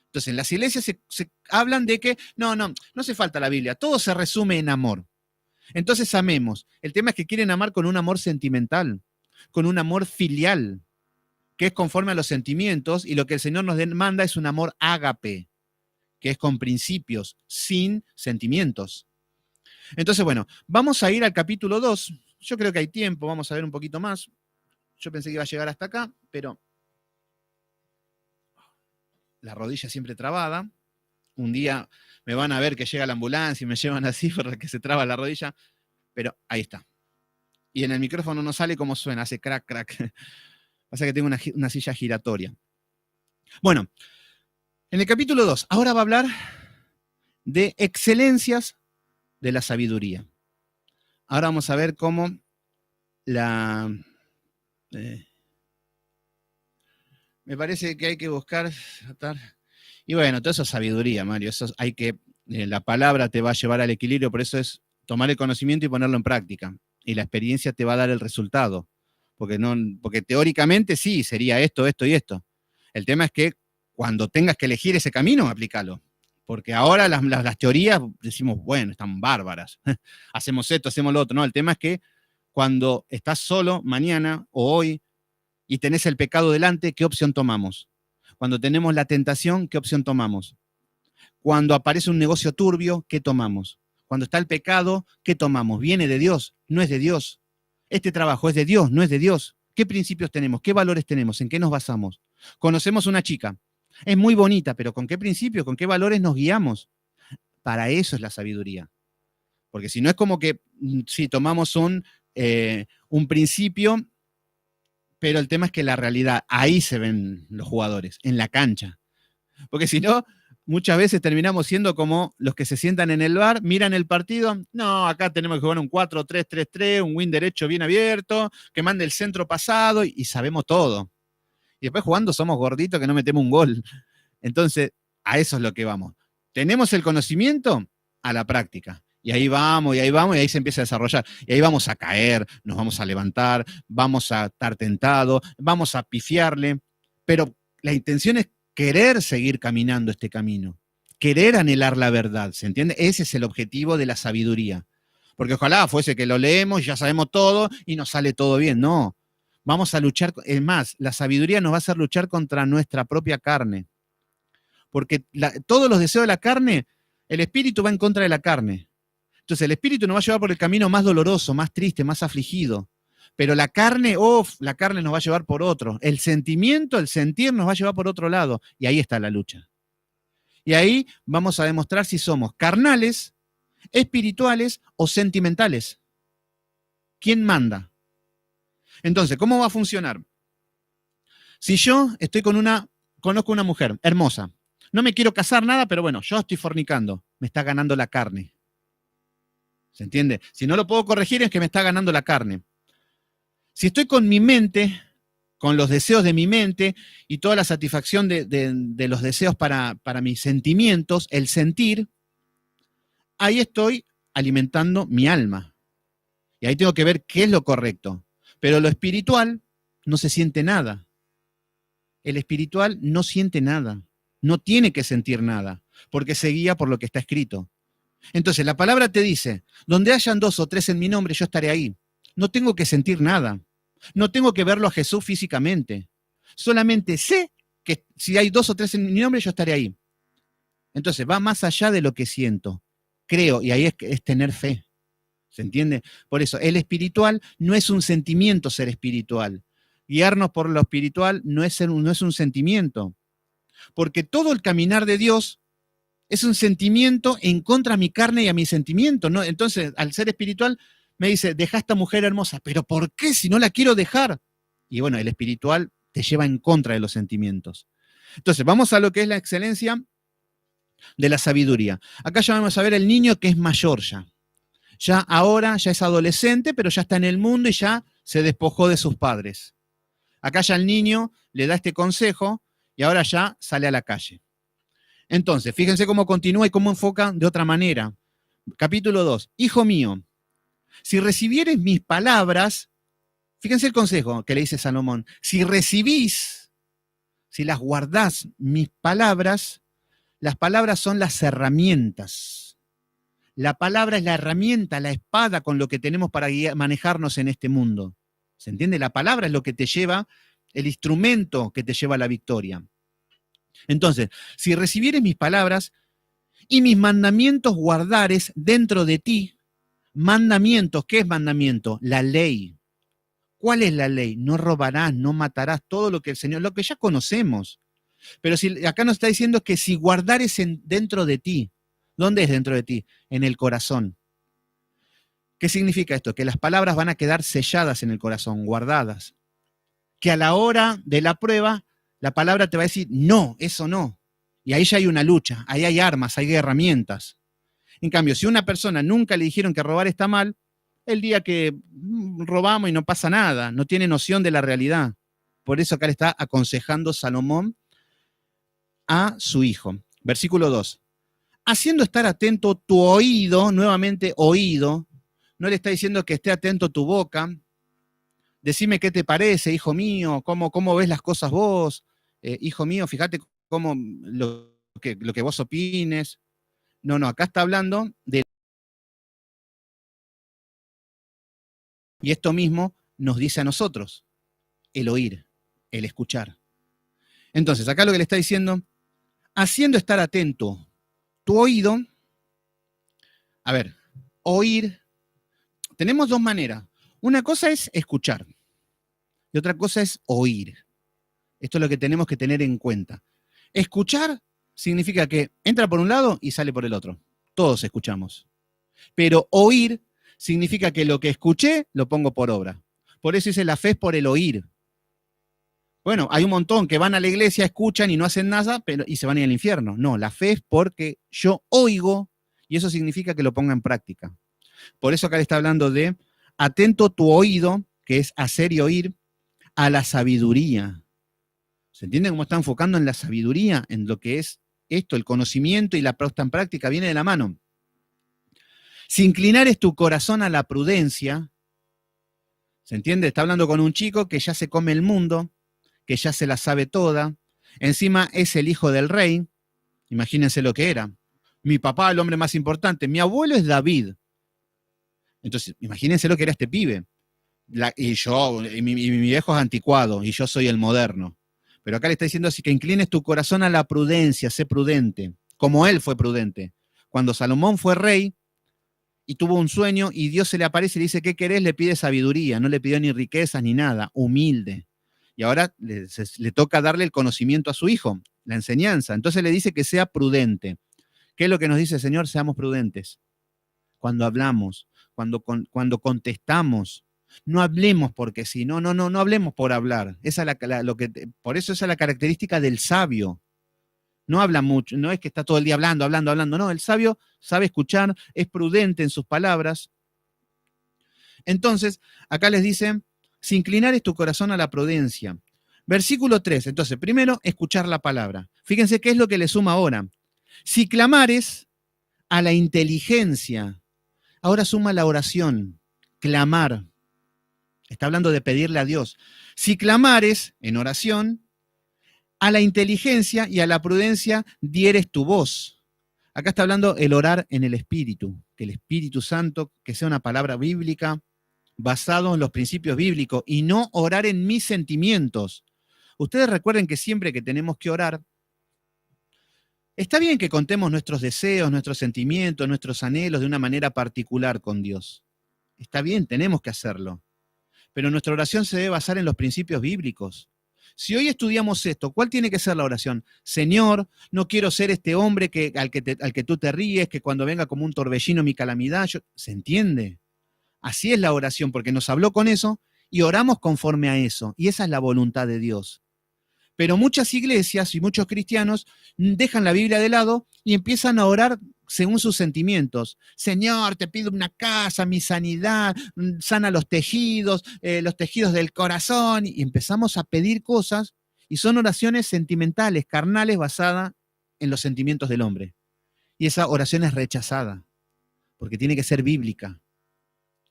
Entonces, en las iglesias se hablan de que, no hace falta la Biblia, todo se resume en amor. Entonces amemos. El tema es que quieren amar con un amor sentimental, con un amor filial, que es conforme a los sentimientos, y lo que el Señor nos demanda es un amor ágape, que es con principios, sin sentimientos. Entonces, bueno, vamos a ir al capítulo 2, Yo creo que hay tiempo, vamos a ver un poquito más. Yo pensé que iba a llegar hasta acá, pero la rodilla siempre trabada. Un día me van a ver que llega la ambulancia y me llevan así porque se traba la rodilla, pero ahí está. Y en el micrófono no sale como suena, hace crack, crack. Pasa que tengo una silla giratoria. Bueno, en el capítulo 2, ahora va a hablar de excelencias de la sabiduría. Ahora vamos a ver cómo la... me parece que hay que buscar... Y bueno, todo eso es sabiduría, Mario. Eso hay que... la palabra te va a llevar al equilibrio, por eso es tomar el conocimiento y ponerlo en práctica. Y la experiencia te va a dar el resultado. Porque teóricamente sí, sería esto, esto y esto. El tema es que cuando tengas que elegir ese camino, aplícalo. Porque ahora las teorías decimos, bueno, están bárbaras. Hacemos esto, hacemos lo otro. No, el tema es que cuando estás solo mañana o hoy y tenés el pecado delante, ¿qué opción tomamos? Cuando tenemos la tentación, ¿qué opción tomamos? Cuando aparece un negocio turbio, ¿qué tomamos? Cuando está el pecado, ¿qué tomamos? ¿Viene de Dios? ¿No es de Dios? Este trabajo es de Dios, no es de Dios. ¿Qué principios tenemos? ¿Qué valores tenemos? ¿En qué nos basamos? Conocemos una chica. Es muy bonita, pero ¿con qué principios, con qué valores nos guiamos? Para eso es la sabiduría. Porque si no es como que si tomamos un principio, pero el tema es que la realidad, ahí se ven los jugadores, en la cancha. Porque si no, muchas veces terminamos siendo como los que se sientan en el bar, miran el partido. No, acá tenemos que jugar un 4-3-3-3, un win derecho bien abierto, que mande el centro pasado y sabemos todo. Y después jugando somos gorditos que no metemos un gol. Entonces, a eso es lo que vamos. Tenemos el conocimiento a la práctica. Y ahí vamos, y ahí se empieza a desarrollar. Y ahí vamos a caer, nos vamos a levantar, vamos a estar tentados, vamos a pifiarle. Pero la intención es querer seguir caminando este camino, querer anhelar la verdad, ¿se entiende? Ese es el objetivo de la sabiduría. Porque ojalá fuese que lo leemos, ya sabemos todo y nos sale todo bien. No, vamos a luchar, es más, la sabiduría nos va a hacer luchar contra nuestra propia carne. Porque todos los deseos de la carne, el espíritu va en contra de la carne. Entonces el espíritu nos va a llevar por el camino más doloroso, más triste, más afligido. Pero la carne nos va a llevar por otro. El sentimiento, el sentir nos va a llevar por otro lado. Y ahí está la lucha. Y ahí vamos a demostrar si somos carnales, espirituales o sentimentales. ¿Quién manda? Entonces, ¿cómo va a funcionar? Si yo conozco una mujer hermosa, no me quiero casar nada, pero bueno, yo estoy fornicando, me está ganando la carne. ¿Se entiende? Si no lo puedo corregir es que me está ganando la carne. Si estoy con mi mente, con los deseos de mi mente y toda la satisfacción de los deseos para mis sentimientos, el sentir, ahí estoy alimentando mi alma. Y ahí tengo que ver qué es lo correcto. Pero lo espiritual no se siente nada. El espiritual no siente nada. No tiene que sentir nada, porque se guía por lo que está escrito. Entonces, la palabra te dice, donde hayan 2 o 3 en mi nombre, yo estaré ahí. No tengo que sentir nada. No tengo que verlo a Jesús físicamente. Solamente sé que si hay 2 o 3 en mi nombre, yo estaré ahí. Entonces, va más allá de lo que siento. Creo, y ahí es tener fe. ¿Se entiende? Por eso, el espiritual no es un sentimiento ser espiritual. Guiarnos por lo espiritual no es un sentimiento. Porque todo el caminar de Dios es un sentimiento en contra de mi carne y a mi sentimiento, ¿no? Entonces, al ser espiritual, me dice, deja a esta mujer hermosa, pero ¿por qué si no la quiero dejar? Y bueno, el espiritual te lleva en contra de los sentimientos. Entonces, vamos a lo que es la excelencia de la sabiduría. Acá ya vamos a ver el niño que es mayor ya. Ya ahora, ya es adolescente, pero ya está en el mundo y ya se despojó de sus padres. Acá ya el niño le da este consejo y ahora ya sale a la calle. Entonces, fíjense cómo continúa y cómo enfoca de otra manera. Capítulo 2. Hijo mío, si recibieres mis palabras, fíjense el consejo que le dice Salomón, si recibís, si las guardás mis palabras, las palabras son las herramientas. La palabra es la herramienta, la espada con lo que tenemos para manejarnos en este mundo. ¿Se entiende? La palabra es lo que te lleva, el instrumento que te lleva a la victoria. Entonces, si recibieres mis palabras y mis mandamientos guardares dentro de ti, Mandamientos, ¿qué es mandamiento? La ley. ¿Cuál es la ley? No robarás, no matarás, todo lo que el Señor, lo que ya conocemos. Pero si acá nos está diciendo que si guardares dentro de ti, ¿dónde es dentro de ti? En el corazón. ¿Qué significa esto? Que las palabras van a quedar selladas en el corazón, guardadas. Que a la hora de la prueba, la palabra te va a decir, no, eso no. Y ahí ya hay una lucha, ahí hay armas, hay herramientas. En cambio, si a una persona nunca le dijeron que robar está mal, el día que robamos y no pasa nada, no tiene noción de la realidad. Por eso acá le está aconsejando Salomón a su hijo. Versículo 2. Haciendo estar atento tu oído, nuevamente oído, no le está diciendo que esté atento tu boca. Decime qué te parece, hijo mío, cómo ves las cosas vos, hijo mío, fíjate cómo lo que vos opines. No, acá está hablando de... Y esto mismo nos dice a nosotros, el oír, el escuchar. Entonces, acá lo que le está diciendo, haciendo estar atento tu oído, a ver, oír, tenemos dos maneras. Una cosa es escuchar y otra cosa es oír. Esto es lo que tenemos que tener en cuenta. Escuchar significa que entra por un lado y sale por el otro. Todos escuchamos. Pero oír significa que lo que escuché lo pongo por obra. Por eso dice la fe es por el oír. Bueno, hay un montón que van a la iglesia, escuchan y no hacen nada y se van a ir al infierno. No, la fe es porque yo oigo y eso significa que lo ponga en práctica. Por eso acá le está hablando de atento tu oído, que es hacer y oír, a la sabiduría. ¿Se entiende cómo está enfocando en la sabiduría, en lo que es esto, el conocimiento y la puesta en práctica? Viene de la mano. Si inclinares tu corazón a la prudencia, ¿se entiende? Está hablando con un chico que ya se come el mundo, que ya se la sabe toda. Encima es el hijo del rey. Imagínense lo que era. Mi papá, el hombre más importante. Mi abuelo es David. Entonces, imagínense lo que era este pibe. Y mi viejo es anticuado y yo soy el moderno. Pero acá le está diciendo así que inclines tu corazón a la prudencia, sé prudente, como él fue prudente. Cuando Salomón fue rey y tuvo un sueño y Dios se le aparece y le dice, ¿qué querés? Le pide sabiduría, no le pidió ni riquezas ni nada, humilde. Y ahora le toca darle el conocimiento a su hijo, la enseñanza. Entonces le dice que sea prudente. ¿Qué es lo que nos dice el Señor? Seamos prudentes. Cuando hablamos, cuando contestamos, no hablemos porque sí, no hablemos por hablar. Por eso esa es la característica del sabio. No habla mucho, no es que está todo el día hablando. No, el sabio sabe escuchar, es prudente en sus palabras. Entonces, acá les dice, si inclinares tu corazón a la prudencia. Versículo 3, entonces, primero, escuchar la palabra. Fíjense qué es lo que le suma ahora. Si clamares a la inteligencia, ahora suma la oración, clamar. Está hablando de pedirle a Dios. Si clamares en oración, a la inteligencia y a la prudencia dieres tu voz. Acá está hablando el orar en el Espíritu, que el Espíritu Santo, que sea una palabra bíblica basado en los principios bíblicos y no orar en mis sentimientos. Ustedes recuerden que siempre que tenemos que orar, está bien que contemos nuestros deseos, nuestros sentimientos, nuestros anhelos de una manera particular con Dios. Está bien, tenemos que hacerlo. Pero nuestra oración se debe basar en los principios bíblicos. Si hoy estudiamos esto, ¿cuál tiene que ser la oración? Señor, no quiero ser este hombre al que tú te ríes, que cuando venga como un torbellino mi calamidad, ¿se entiende? Así es la oración, porque nos habló con eso y oramos conforme a eso. Y esa es la voluntad de Dios. Pero muchas iglesias y muchos cristianos dejan la Biblia de lado y empiezan a orar según sus sentimientos. Señor, te pido una casa, mi sanidad, sana los tejidos del corazón. Y empezamos a pedir cosas y son oraciones sentimentales, carnales, basadas en los sentimientos del hombre. Y esa oración es rechazada, porque tiene que ser bíblica.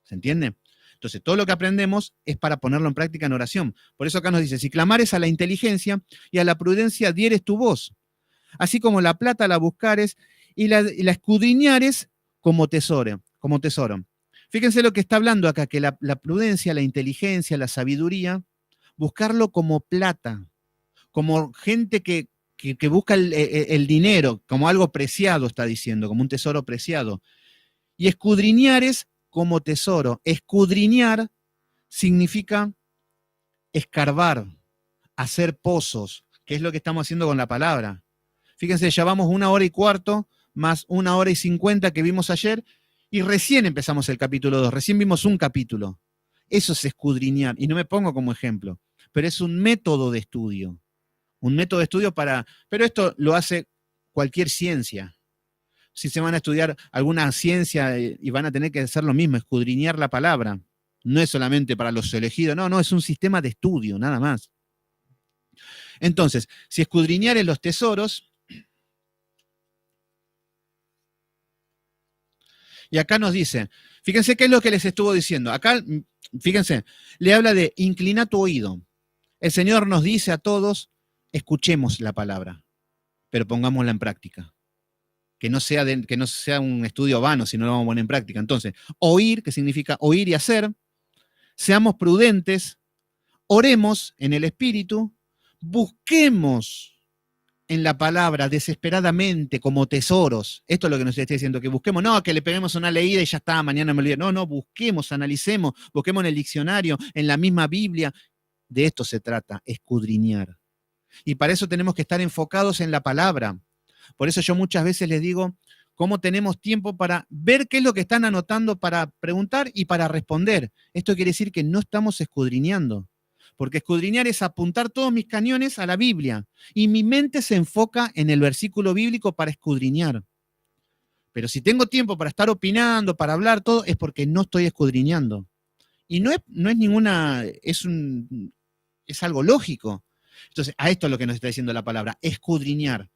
¿Se entiende? Entonces, todo lo que aprendemos es para ponerlo en práctica en oración. Por eso acá nos dice, si clamares a la inteligencia y a la prudencia dieres tu voz, así como la plata la buscares y la escudriñares como tesoro. Fíjense lo que está hablando acá, que la prudencia, la inteligencia, la sabiduría, buscarlo como plata, como gente que busca el dinero, como algo preciado, está diciendo, como un tesoro preciado. Y escudriñares como tesoro. Escudriñar significa escarbar, hacer pozos, que es lo que estamos haciendo con la palabra. Fíjense, ya vamos 1 hora y cuarto, más 1 hora y 50 que vimos ayer, y recién empezamos el capítulo 2, recién vimos un capítulo. Eso es escudriñar, y no me pongo como ejemplo, pero es un método de estudio. Un método de estudio pero esto lo hace cualquier ciencia. Si se van a estudiar alguna ciencia y van a tener que hacer lo mismo, escudriñar la palabra. No es solamente para los elegidos, no, es un sistema de estudio, nada más. Entonces, si escudriñar en los tesoros, y acá nos dice, fíjense qué es lo que les estuvo diciendo. Acá, fíjense, le habla de inclina tu oído. El Señor nos dice a todos, escuchemos la palabra, pero pongámosla en práctica. Que no sea un estudio vano, sino lo vamos a poner en práctica. Entonces, oír, que significa oír y hacer, seamos prudentes, oremos en el Espíritu, busquemos en la palabra desesperadamente como tesoros. Esto es lo que nos está diciendo, que busquemos, no que le peguemos una leída y ya está, mañana me olvidé. No, busquemos, analicemos, busquemos en el diccionario, en la misma Biblia. De esto se trata, escudriñar. Y para eso tenemos que estar enfocados en la palabra. Por eso yo muchas veces les digo cómo tenemos tiempo para ver qué es lo que están anotando para preguntar y para responder. Esto quiere decir que no estamos escudriñando, porque escudriñar es apuntar todos mis cañones a la Biblia y mi mente se enfoca en el versículo bíblico para escudriñar. Pero si tengo tiempo para estar opinando, para hablar todo, es porque no estoy escudriñando. Y no es ninguna, es algo lógico. Entonces, a esto es lo que nos está diciendo la palabra, escudriñar.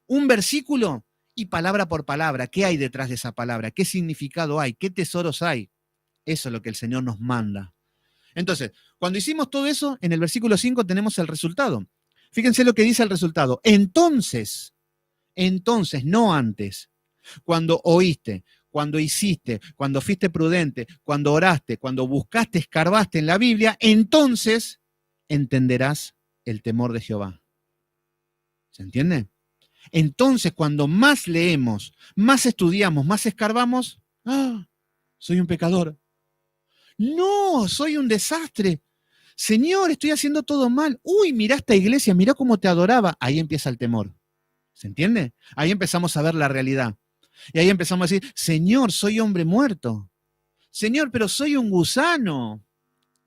Un versículo y palabra por palabra. ¿Qué hay detrás de esa palabra? ¿Qué significado hay? ¿Qué tesoros hay? Eso es lo que el Señor nos manda. Entonces, cuando hicimos todo eso, en el versículo 5 tenemos el resultado. Fíjense lo que dice el resultado. Entonces, no antes, cuando oíste, cuando hiciste, cuando fuiste prudente, cuando oraste, cuando buscaste, escarbaste en la Biblia, entonces entenderás el temor de Jehová. ¿Se entiende? Entonces, cuando más leemos, más estudiamos, más escarbamos, soy un pecador. No, soy un desastre. Señor, estoy haciendo todo mal. Uy, mirá esta iglesia, mirá cómo te adoraba. Ahí empieza el temor. ¿Se entiende? Ahí empezamos a ver la realidad. Y ahí empezamos a decir, Señor, soy hombre muerto. Señor, pero soy un gusano.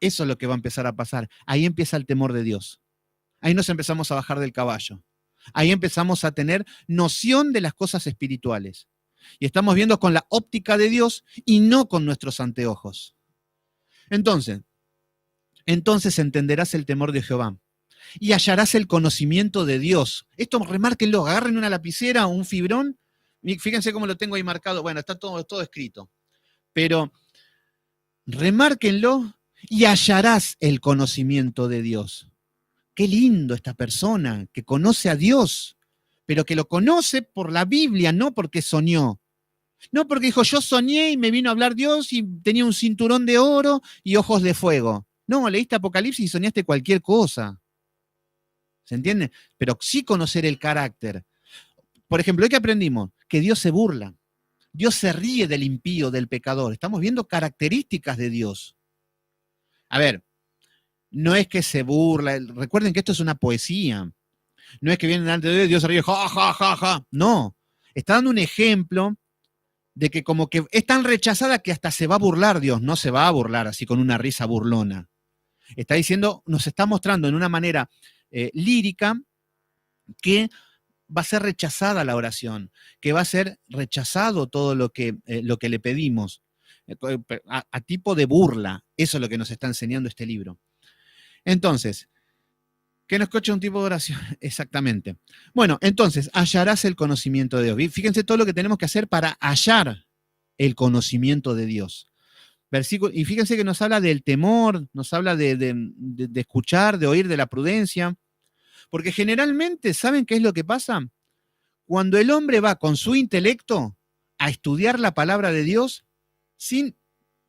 Eso es lo que va a empezar a pasar. Ahí empieza el temor de Dios. Ahí nos empezamos a bajar del caballo. Ahí empezamos a tener noción de las cosas espirituales. Y estamos viendo con la óptica de Dios y no con nuestros anteojos. Entonces entenderás el temor de Jehová y hallarás el conocimiento de Dios. Esto remárquenlo, agarren una lapicera o un fibrón. Fíjense cómo lo tengo ahí marcado. Bueno, está todo escrito. Pero remárquenlo y hallarás el conocimiento de Dios. Qué lindo esta persona que conoce a Dios, pero que lo conoce por la Biblia, no porque soñó. No porque dijo, yo soñé y me vino a hablar Dios y tenía un cinturón de oro y ojos de fuego. No, leíste Apocalipsis y soñaste cualquier cosa. ¿Se entiende? Pero sí conocer el carácter. Por ejemplo, ¿qué aprendimos? Que Dios se burla. Dios se ríe del impío, del pecador. Estamos viendo características de Dios. A ver, no es que se burla. Recuerden que esto es una poesía. No es que viene delante de Dios y Dios se ríe, ja, ja, ja, ja. No. Está dando un ejemplo de que como que es tan rechazada que hasta se va a burlar Dios. No se va a burlar así con una risa burlona. Está diciendo, nos está mostrando en una manera lírica que va a ser rechazada la oración, que va a ser rechazado todo lo que le pedimos, a tipo de burla. Eso es lo que nos está enseñando este libro. Entonces, ¿qué nos coche un tipo de oración? Exactamente. Bueno, entonces, hallarás el conocimiento de Dios. Fíjense todo lo que tenemos que hacer para hallar el conocimiento de Dios. Versículo, y fíjense que nos habla del temor, nos habla de escuchar, de oír, de la prudencia. Porque generalmente, ¿saben qué es lo que pasa? Cuando el hombre va con su intelecto a estudiar la palabra de Dios, sin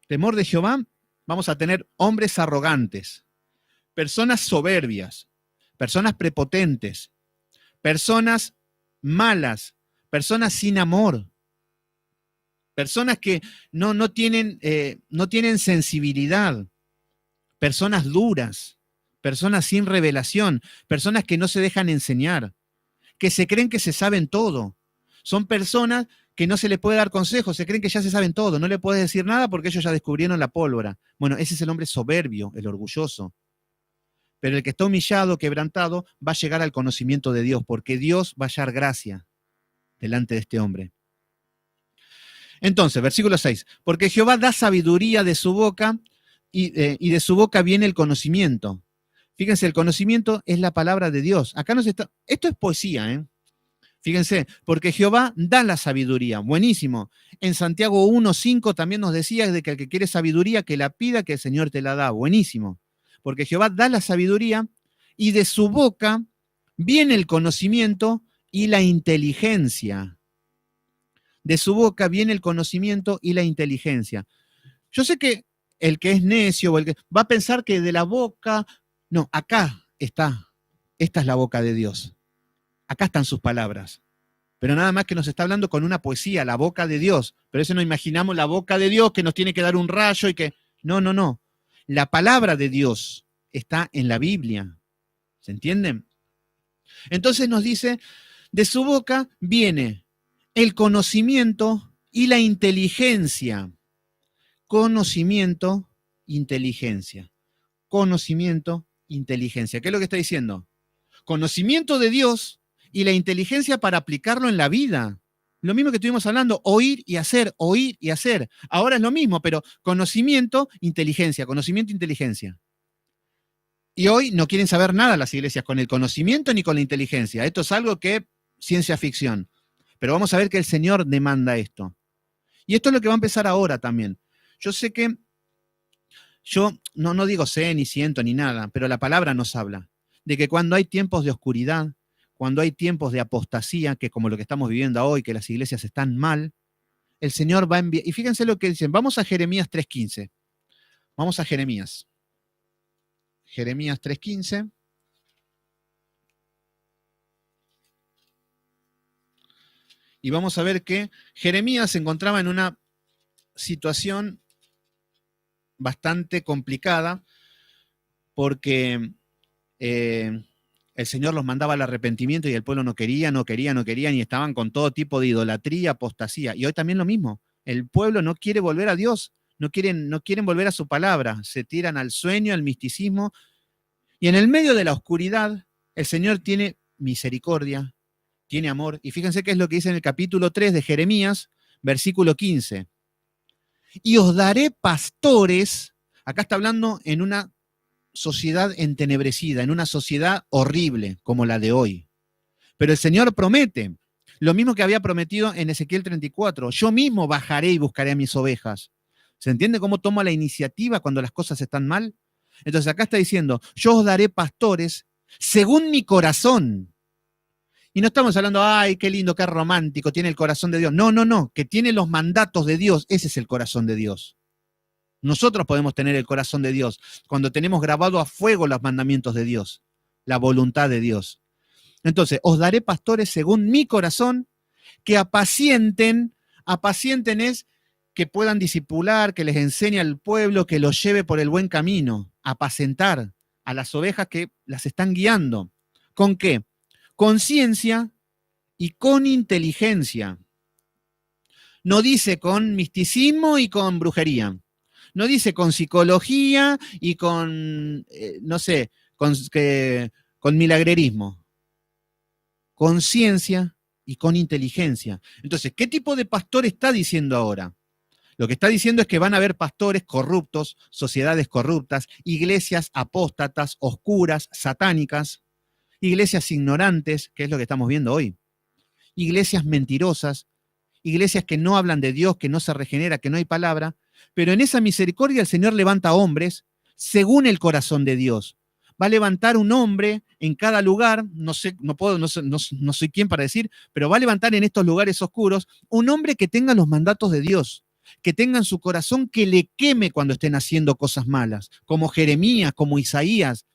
temor de Jehová, vamos a tener hombres arrogantes, personas soberbias, personas prepotentes, personas malas, personas sin amor, personas que no tienen sensibilidad, personas duras, personas sin revelación, personas que no se dejan enseñar, que se creen que se saben todo. Son personas que no se les puede dar consejos, se creen que ya se saben todo, no le puedes decir nada porque ellos ya descubrieron la pólvora. Bueno, ese es el hombre soberbio, el orgulloso. Pero el que está humillado, quebrantado, va a llegar al conocimiento de Dios, porque Dios va a hallar gracia delante de este hombre. Entonces, versículo 6, porque Jehová da sabiduría de su boca y de su boca viene el conocimiento. Fíjense, el conocimiento es la palabra de Dios. Acá nos está, esto es poesía, ¿eh? Fíjense, porque Jehová da la sabiduría. Buenísimo. En Santiago 1:5 también nos decía de que el que quiere sabiduría, que la pida, que el Señor te la da. Buenísimo. Porque Jehová da la sabiduría y de su boca viene el conocimiento y la inteligencia. De su boca viene el conocimiento y la inteligencia. Yo sé que el que es necio o el que va a pensar que de la boca, no, acá está. Esta es la boca de Dios. Acá están sus palabras. Pero nada más que nos está hablando con una poesía, la boca de Dios. Pero eso no imaginamos la boca de Dios que nos tiene que dar un rayo y que... No. La palabra de Dios está en la Biblia. ¿Se entienden? Entonces nos dice, de su boca viene el conocimiento y la inteligencia. Conocimiento, inteligencia. Conocimiento, inteligencia. ¿Qué es lo que está diciendo? Conocimiento de Dios y la inteligencia para aplicarlo en la vida. Lo mismo que estuvimos hablando, oír y hacer, oír y hacer. Ahora es lo mismo, pero conocimiento, inteligencia, conocimiento, inteligencia. Y hoy no quieren saber nada las iglesias con el conocimiento ni con la inteligencia. Esto es algo que ciencia ficción. Pero vamos a ver que el Señor demanda esto. Y esto es lo que va a empezar ahora también. Yo sé que yo no digo sé, ni siento, ni nada, pero la palabra nos habla de que cuando hay tiempos de oscuridad, cuando hay tiempos de apostasía, que como lo que estamos viviendo hoy, que las iglesias están mal, el Señor va a enviar. Y fíjense lo que dicen. Vamos a Jeremías 3:15. Vamos a Jeremías. Jeremías 3:15. Y vamos a ver que Jeremías se encontraba en una situación bastante complicada porque el Señor los mandaba al arrepentimiento y el pueblo no quería, y estaban con todo tipo de idolatría, apostasía. Y hoy también lo mismo. El pueblo no quiere volver a Dios, no quieren volver a su palabra, se tiran al sueño, al misticismo. Y en el medio de la oscuridad, el Señor tiene misericordia, tiene amor. Y fíjense qué es lo que dice en el capítulo 3 de Jeremías, versículo 15. Y os daré pastores, acá está hablando en una sociedad entenebrecida, en una sociedad horrible como la de hoy. Pero el Señor promete, lo mismo que había prometido en Ezequiel 34, yo mismo bajaré y buscaré a mis ovejas. ¿Se entiende cómo toma la iniciativa cuando las cosas están mal? Entonces acá está diciendo, yo os daré pastores según mi corazón. Y no estamos hablando, ay, qué lindo, qué romántico, tiene el corazón de Dios. No, que tiene los mandatos de Dios, ese es el corazón de Dios. Nosotros podemos tener el corazón de Dios cuando tenemos grabado a fuego los mandamientos de Dios, la voluntad de Dios. Entonces, os daré pastores según mi corazón que apacienten es que puedan discipular, que les enseñe al pueblo, que los lleve por el buen camino, apacentar a las ovejas que las están guiando. ¿Con qué? Con ciencia y con inteligencia. No dice con misticismo y con brujería. No dice con psicología y con, con milagrerismo. Con ciencia y con inteligencia. Entonces, ¿qué tipo de pastor está diciendo ahora? Lo que está diciendo es que van a haber pastores corruptos, sociedades corruptas, iglesias apóstatas, oscuras, satánicas, iglesias ignorantes, que es lo que estamos viendo hoy, iglesias mentirosas, iglesias que no hablan de Dios, que no se regenera, que no hay palabra, pero en esa misericordia el Señor levanta hombres según el corazón de Dios. Va a levantar un hombre en cada lugar, no soy quien para decir, pero va a levantar en estos lugares oscuros un hombre que tenga los mandatos de Dios, que tenga en su corazón que le queme cuando estén haciendo cosas malas, como Jeremías, como Isaías,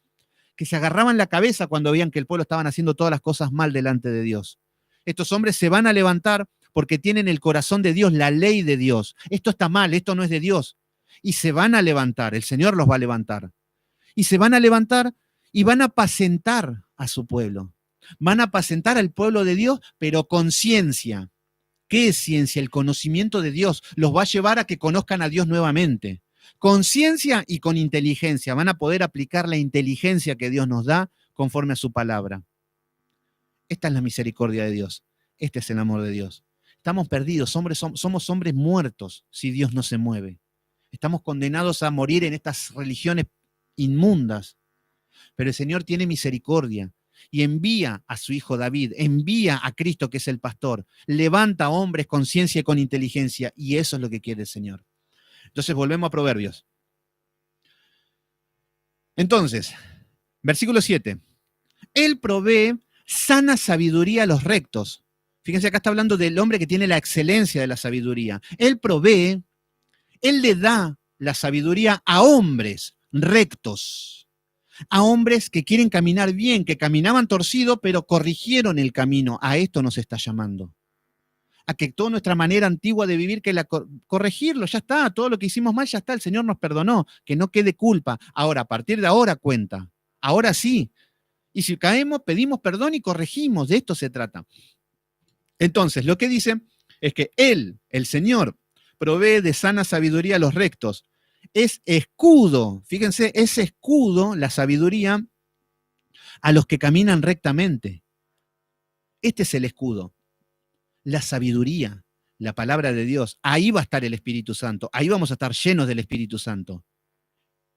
que se agarraban la cabeza cuando veían que el pueblo estaban haciendo todas las cosas mal delante de Dios. Estos hombres se van a levantar porque tienen el corazón de Dios, la ley de Dios. Esto está mal, esto no es de Dios. Y se van a levantar, el Señor los va a levantar. Y se van a levantar y van a apacentar a su pueblo. Van a apacentar al pueblo de Dios, pero con ciencia. ¿Qué es ciencia? El conocimiento de Dios. Los va a llevar a que conozcan a Dios nuevamente. Con ciencia y con inteligencia. Van a poder aplicar la inteligencia que Dios nos da conforme a su palabra. Esta es la misericordia de Dios. Este es el amor de Dios. Estamos perdidos, somos hombres muertos si Dios no se mueve. Estamos condenados a morir en estas religiones inmundas. Pero el Señor tiene misericordia y envía a su hijo David, envía a Cristo que es el pastor, levanta hombres con ciencia y con inteligencia, y eso es lo que quiere el Señor. Entonces volvemos a Proverbios. Entonces, versículo 7. Él provee sana sabiduría a los rectos. Fíjense, acá está hablando del hombre que tiene la excelencia de la sabiduría. Él provee, él le da la sabiduría a hombres rectos, a hombres que quieren caminar bien, que caminaban torcido, pero corrigieron el camino. A esto nos está llamando. A que toda nuestra manera antigua de vivir, corregirlo, ya está, todo lo que hicimos mal ya está, el Señor nos perdonó, que no quede culpa. Ahora, a partir de ahora cuenta. Ahora sí. Y si caemos, pedimos perdón y corregimos. De esto se trata. Entonces, lo que dice es que Él, el Señor, provee de sana sabiduría a los rectos. Es escudo, fíjense, es escudo, la sabiduría, a los que caminan rectamente. Este es el escudo, la sabiduría, la palabra de Dios. Ahí va a estar el Espíritu Santo, ahí vamos a estar llenos del Espíritu Santo.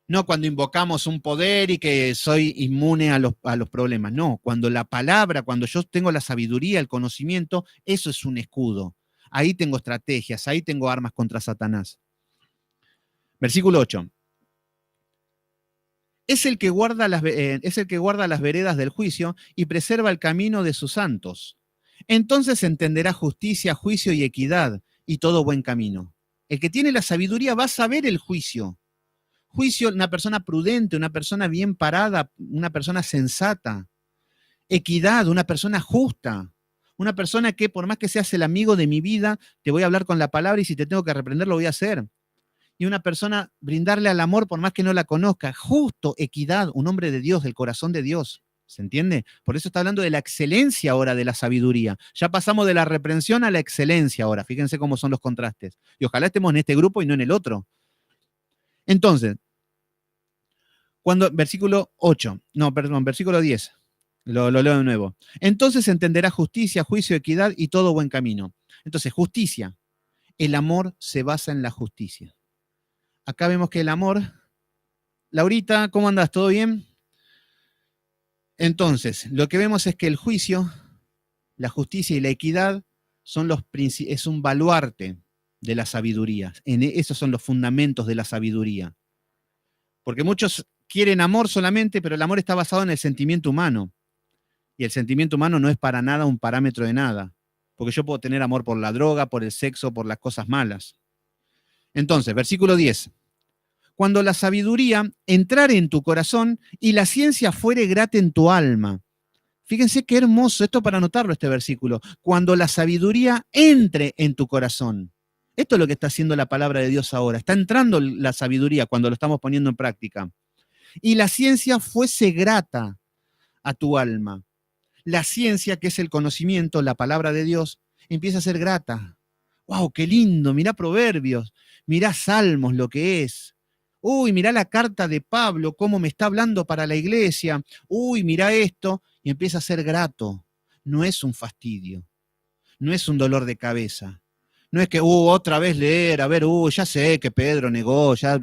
No cuando invocamos un poder y que soy inmune a los problemas. No, cuando la palabra, cuando yo tengo la sabiduría, el conocimiento, eso es un escudo. Ahí tengo estrategias, ahí tengo armas contra Satanás. Versículo 8. Es el que guarda las veredas del juicio y preserva el camino de sus santos. Entonces entenderá justicia, juicio y equidad y todo buen camino. El que tiene la sabiduría va a saber el juicio. Juicio, una persona prudente, una persona bien parada, una persona sensata. Equidad, una persona justa. Una persona que por más que seas el amigo de mi vida, te voy a hablar con la palabra y si te tengo que reprender lo voy a hacer. Y una persona brindarle al amor por más que no la conozca. Justo, equidad, un hombre de Dios, del corazón de Dios. ¿Se entiende? Por eso está hablando de la excelencia ahora de la sabiduría. Ya pasamos de la reprensión a la excelencia ahora. Fíjense cómo son los contrastes. Y ojalá estemos en este grupo y no en el otro. Entonces, versículo 10. Lo leo de nuevo. Entonces entenderá justicia, juicio, equidad y todo buen camino. Entonces, justicia. El amor se basa en la justicia. Acá vemos que el amor... Laurita, ¿cómo andas? ¿Todo bien? Entonces, lo que vemos es que el juicio, la justicia y la equidad es un baluarte de la sabiduría. Esos son los fundamentos de la sabiduría. Porque muchos quieren amor solamente, pero el amor está basado en el sentimiento humano. Y el sentimiento humano no es para nada un parámetro de nada. Porque yo puedo tener amor por la droga, por el sexo, por las cosas malas. Entonces, versículo 10. Cuando la sabiduría entrare en tu corazón y la ciencia fuere grata en tu alma. Fíjense qué hermoso, esto para anotarlo este versículo. Cuando la sabiduría entre en tu corazón. Esto es lo que está haciendo la palabra de Dios ahora. Está entrando la sabiduría cuando lo estamos poniendo en práctica. Y la ciencia fuese grata a tu alma. La ciencia, que es el conocimiento, la palabra de Dios, empieza a ser grata. ¡Wow, qué lindo! Mirá Proverbios, mirá Salmos, lo que es. Uy, mirá la carta de Pablo, cómo me está hablando para la iglesia. Uy, mirá esto. Y empieza a ser grato. No es un fastidio. No es un dolor de cabeza. No es que, otra vez leer, a ver, ya sé que Pedro negó, ya.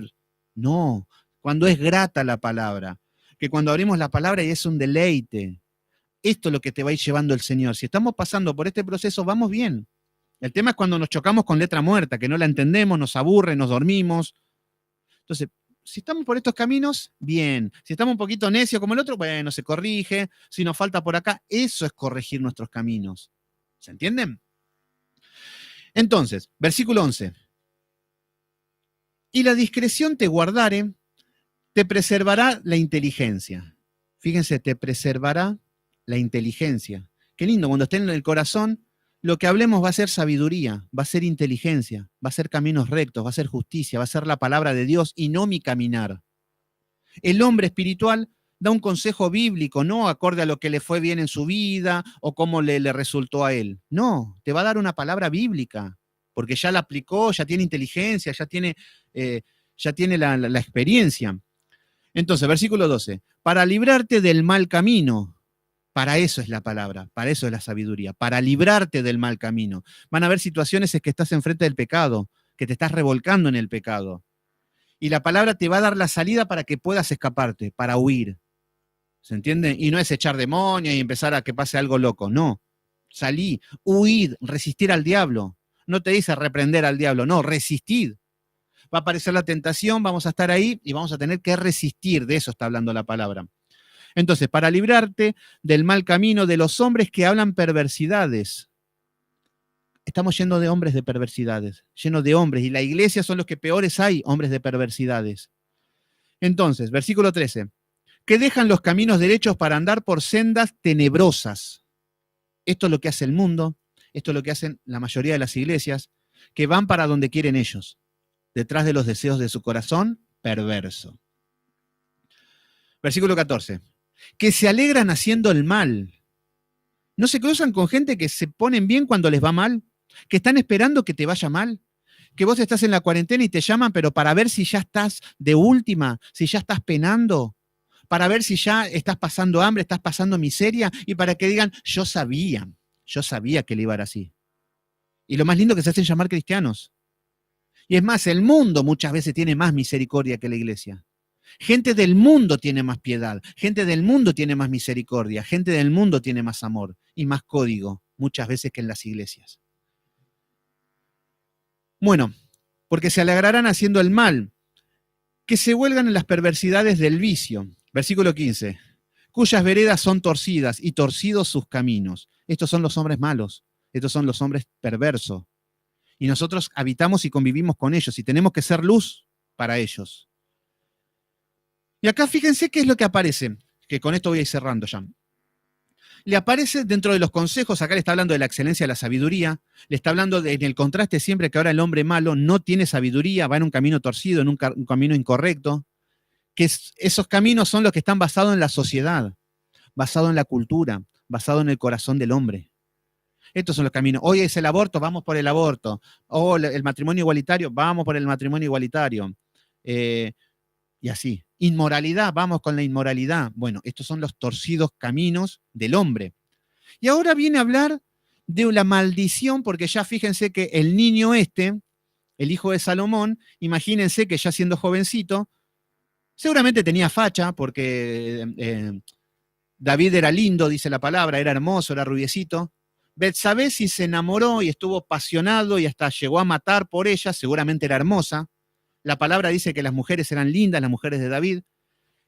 No, cuando es grata la palabra. Que cuando abrimos la palabra y es un deleite. Esto es lo que te va a ir llevando el Señor. Si estamos pasando por este proceso, vamos bien. El tema es cuando nos chocamos con letra muerta, que no la entendemos, nos aburre, nos dormimos. Entonces, si estamos por estos caminos, bien. Si estamos un poquito necios como el otro, bueno, se corrige. Si nos falta por acá, eso es corregir nuestros caminos. ¿Se entienden? Entonces, versículo 11. Y la discreción te guardare, te preservará la inteligencia. Fíjense, te preservará la inteligencia. Qué lindo, cuando esté en el corazón, lo que hablemos va a ser sabiduría, va a ser inteligencia, va a ser caminos rectos, va a ser justicia, va a ser la palabra de Dios y no mi caminar. El hombre espiritual da un consejo bíblico, no acorde a lo que le fue bien en su vida o cómo le resultó a él. No, te va a dar una palabra bíblica, porque ya la aplicó, ya tiene inteligencia, ya tiene la experiencia. Entonces, versículo 12, para librarte del mal camino, para eso es la palabra, para eso es la sabiduría, para librarte del mal camino. Van a haber situaciones en que estás enfrente del pecado, que te estás revolcando en el pecado. Y la palabra te va a dar la salida para que puedas escaparte, para huir. ¿Se entiende? Y no es echar demonios y empezar a que pase algo loco, no. Salí, huid, resistir al diablo. No te dice reprender al diablo, no, resistid. Va a aparecer la tentación, vamos a estar ahí y vamos a tener que resistir, de eso está hablando la palabra. Entonces, para librarte del mal camino de los hombres que hablan perversidades. Estamos llenos de hombres de perversidades, llenos de hombres, y la iglesia son los que peores hay, hombres de perversidades. Entonces, versículo 13, que dejan los caminos derechos para andar por sendas tenebrosas. Esto es lo que hace el mundo, esto es lo que hacen la mayoría de las iglesias, que van para donde quieren ellos, detrás de los deseos de su corazón perverso. Versículo 14, que se alegran haciendo el mal. ¿No se cruzan con gente que se ponen bien cuando les va mal? ¿Que están esperando que te vaya mal? ¿Que vos estás en la cuarentena y te llaman, pero para ver si ya estás de última, si ya estás penando, para ver si ya estás pasando hambre, estás pasando miseria, y para que digan, yo sabía que le iba a ir así? Y lo más lindo es que se hacen llamar cristianos. Y es más, el mundo muchas veces tiene más misericordia que la iglesia. Gente del mundo tiene más piedad, gente del mundo tiene más misericordia, gente del mundo tiene más amor y más código, muchas veces que en las iglesias. Bueno, porque se alegrarán haciendo el mal, que se huelgan en las perversidades del vicio. Versículo 15, cuyas veredas son torcidas y torcidos sus caminos. Estos son los hombres malos, estos son los hombres perversos. Y nosotros habitamos y convivimos con ellos y tenemos que ser luz para ellos. Y acá fíjense qué es lo que aparece, que con esto voy a ir cerrando ya. Le aparece dentro de los consejos, acá le está hablando de la excelencia de la sabiduría, le está hablando en el contraste siempre que ahora el hombre malo no tiene sabiduría, va en un camino torcido, en un camino incorrecto, que esos caminos son los que están basados en la sociedad, basados en la cultura, basados en el corazón del hombre. Estos son los caminos. Hoy es el aborto, vamos por el aborto. O el matrimonio igualitario, vamos por el matrimonio igualitario. Y así. Inmoralidad, vamos con la inmoralidad. Bueno, estos son los torcidos caminos del hombre. Y ahora viene a hablar de la maldición, porque ya fíjense que el niño el hijo de Salomón, imagínense que ya siendo jovencito, seguramente tenía facha, porque David era lindo, dice la palabra, era hermoso, era rubiecito. Betsabé, si se enamoró y estuvo apasionado y hasta llegó a matar por ella, seguramente era hermosa. La palabra dice que las mujeres eran lindas, las mujeres de David.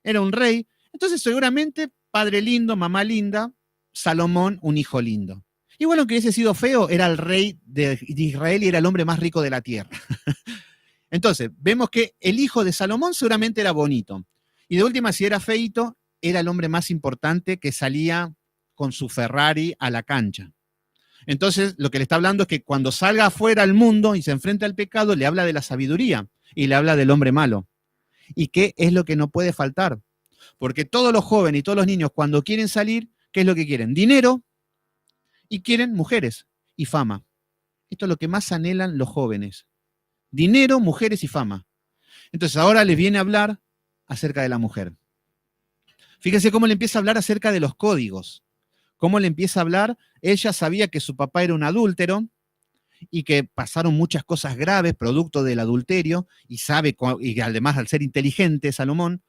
Era un rey. Entonces, seguramente, padre lindo, mamá linda, Salomón, un hijo lindo. Y bueno, que hubiese sido feo, era el rey de Israel y era el hombre más rico de la tierra. Entonces, vemos que el hijo de Salomón seguramente era bonito. Y de última, si era feito, era el hombre más importante que salía con su Ferrari a la cancha. Entonces, lo que le está hablando es que cuando salga afuera al mundo y se enfrenta al pecado, le habla de la sabiduría y le habla del hombre malo. ¿Y qué es lo que no puede faltar? Porque todos los jóvenes y todos los niños, cuando quieren salir, ¿qué es lo que quieren? Dinero y quieren mujeres y fama. Esto es lo que más anhelan los jóvenes. Dinero, mujeres y fama. Entonces, ahora les viene a hablar acerca de la mujer. Fíjense cómo le empieza a hablar acerca de los códigos. Cómo le empieza a hablar. Ella sabía que su papá era un adúltero y que pasaron muchas cosas graves producto del adulterio, y y además al ser inteligente Salomón,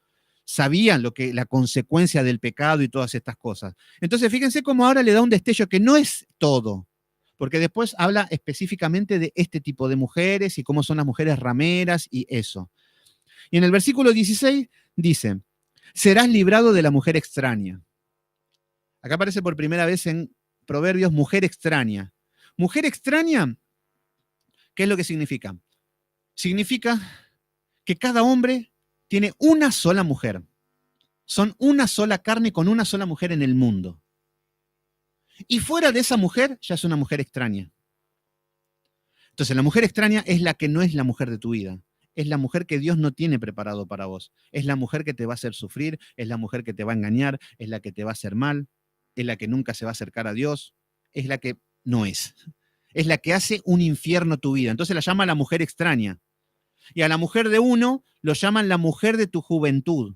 sabía la consecuencia del pecado y todas estas cosas. Entonces fíjense cómo ahora le da un destello que no es todo, porque después habla específicamente de este tipo de mujeres y cómo son las mujeres rameras y eso. Y en el versículo 16 dice, serás librado de la mujer extraña. Acá aparece por primera vez en Proverbios mujer extraña. Mujer extraña, ¿qué es lo que significa? Significa que cada hombre tiene una sola mujer. Son una sola carne con una sola mujer en el mundo. Y fuera de esa mujer, ya es una mujer extraña. Entonces, la mujer extraña es la que no es la mujer de tu vida. Es la mujer que Dios no tiene preparado para vos. Es la mujer que te va a hacer sufrir, es la mujer que te va a engañar, es la que te va a hacer mal, es la que nunca se va a acercar a Dios, es la que no es. Es la que hace un infierno tu vida. Entonces la llama la mujer extraña. Y a la mujer de uno lo llaman la mujer de tu juventud,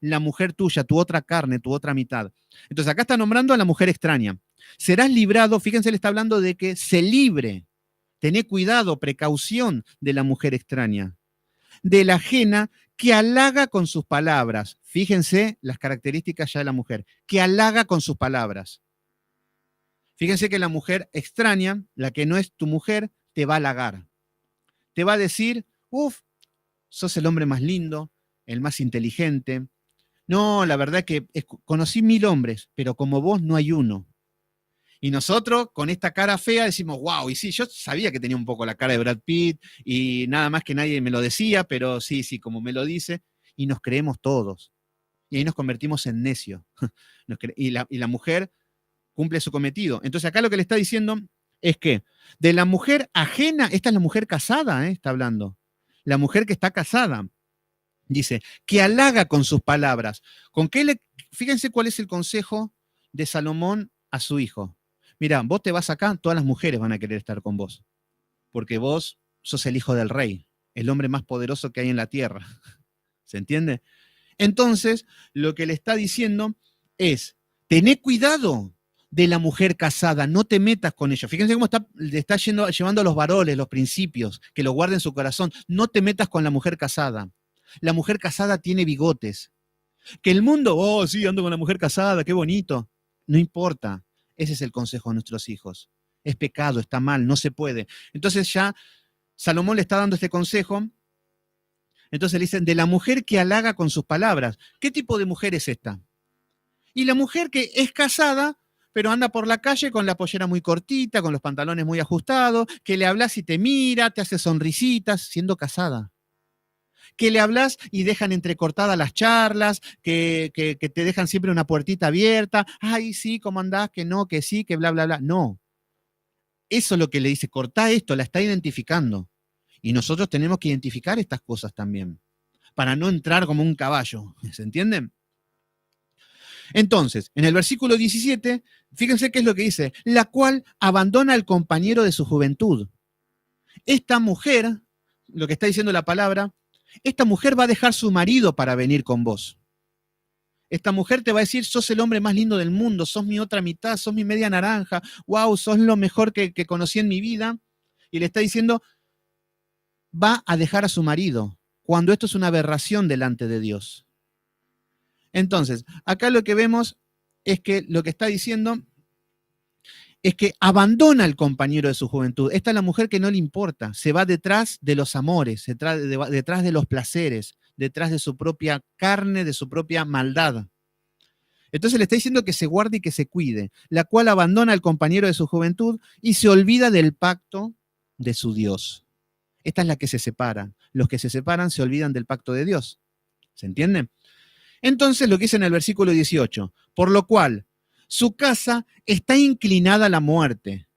la mujer tuya, tu otra carne, tu otra mitad. Entonces acá está nombrando a la mujer extraña. Serás librado, fíjense, le está hablando de que se libre. Tené cuidado, precaución de la mujer extraña, de la ajena que halaga con sus palabras. Fíjense las características ya de la mujer, que halaga con sus palabras. Fíjense que la mujer extraña, la que no es tu mujer, te va a halagar. Te va a decir, uff, sos el hombre más lindo, el más inteligente. No, la verdad es que conocí 1000 hombres, pero como vos no hay uno. Y nosotros, con esta cara fea, decimos, wow, y sí, yo sabía que tenía un poco la cara de Brad Pitt, y nada más que nadie me lo decía, pero sí, sí, como me lo dice, y nos creemos todos. Y ahí nos convertimos en necio. Y la mujer cumple su cometido. Entonces acá lo que le está diciendo es que de la mujer ajena, esta es la mujer casada, está hablando, la mujer que está casada, dice, que halaga con sus palabras. Fíjense cuál es el consejo de Salomón a su hijo. Mira, vos te vas acá, todas las mujeres van a querer estar con vos, porque vos sos el hijo del rey, el hombre más poderoso que hay en la tierra. ¿Se entiende? Entonces, lo que le está diciendo es, tené cuidado de la mujer casada, no te metas con ella. Fíjense cómo le está llevando a los varones los principios, que lo guarden en su corazón. No te metas con la mujer casada. La mujer casada tiene bigotes. Que el mundo, oh, sí, ando con la mujer casada, qué bonito. No importa. Ese es el consejo de nuestros hijos. Es pecado, está mal, no se puede. Entonces ya Salomón le está dando este consejo. Entonces le dicen, de la mujer que halaga con sus palabras. ¿Qué tipo de mujer es esta? Y la mujer que es casada, pero anda por la calle con la pollera muy cortita, con los pantalones muy ajustados, que le hablas y te mira, te hace sonrisitas, siendo casada. Que le hablas y dejan entrecortadas las charlas, que te dejan siempre una puertita abierta. Ay, sí, ¿cómo andás? Que no, que sí, que bla, bla, bla. No. Eso es lo que le dice, cortá esto, la está identificando. Y nosotros tenemos que identificar estas cosas también, para no entrar como un caballo. ¿Se entienden? Entonces, en el versículo 17, fíjense qué es lo que dice, la cual abandona al compañero de su juventud. Esta mujer, lo que está diciendo la palabra, esta mujer va a dejar su marido para venir con vos. Esta mujer te va a decir, sos el hombre más lindo del mundo, sos mi otra mitad, sos mi media naranja, wow, sos lo mejor que conocí en mi vida. Y le está diciendo, va a dejar a su marido, cuando esto es una aberración delante de Dios. Entonces, acá lo que vemos es que lo que está diciendo es que abandona al compañero de su juventud. Esta es la mujer que no le importa, se va detrás de los amores, detrás de los placeres, detrás de su propia carne, de su propia maldad. Entonces le está diciendo que se guarde y que se cuide, la cual abandona al compañero de su juventud y se olvida del pacto de su Dios. Esta es la que se separa. Los que se separan se olvidan del pacto de Dios. ¿Se entiende? Entonces lo que dice en el versículo 18, por lo cual su casa está inclinada a la muerte.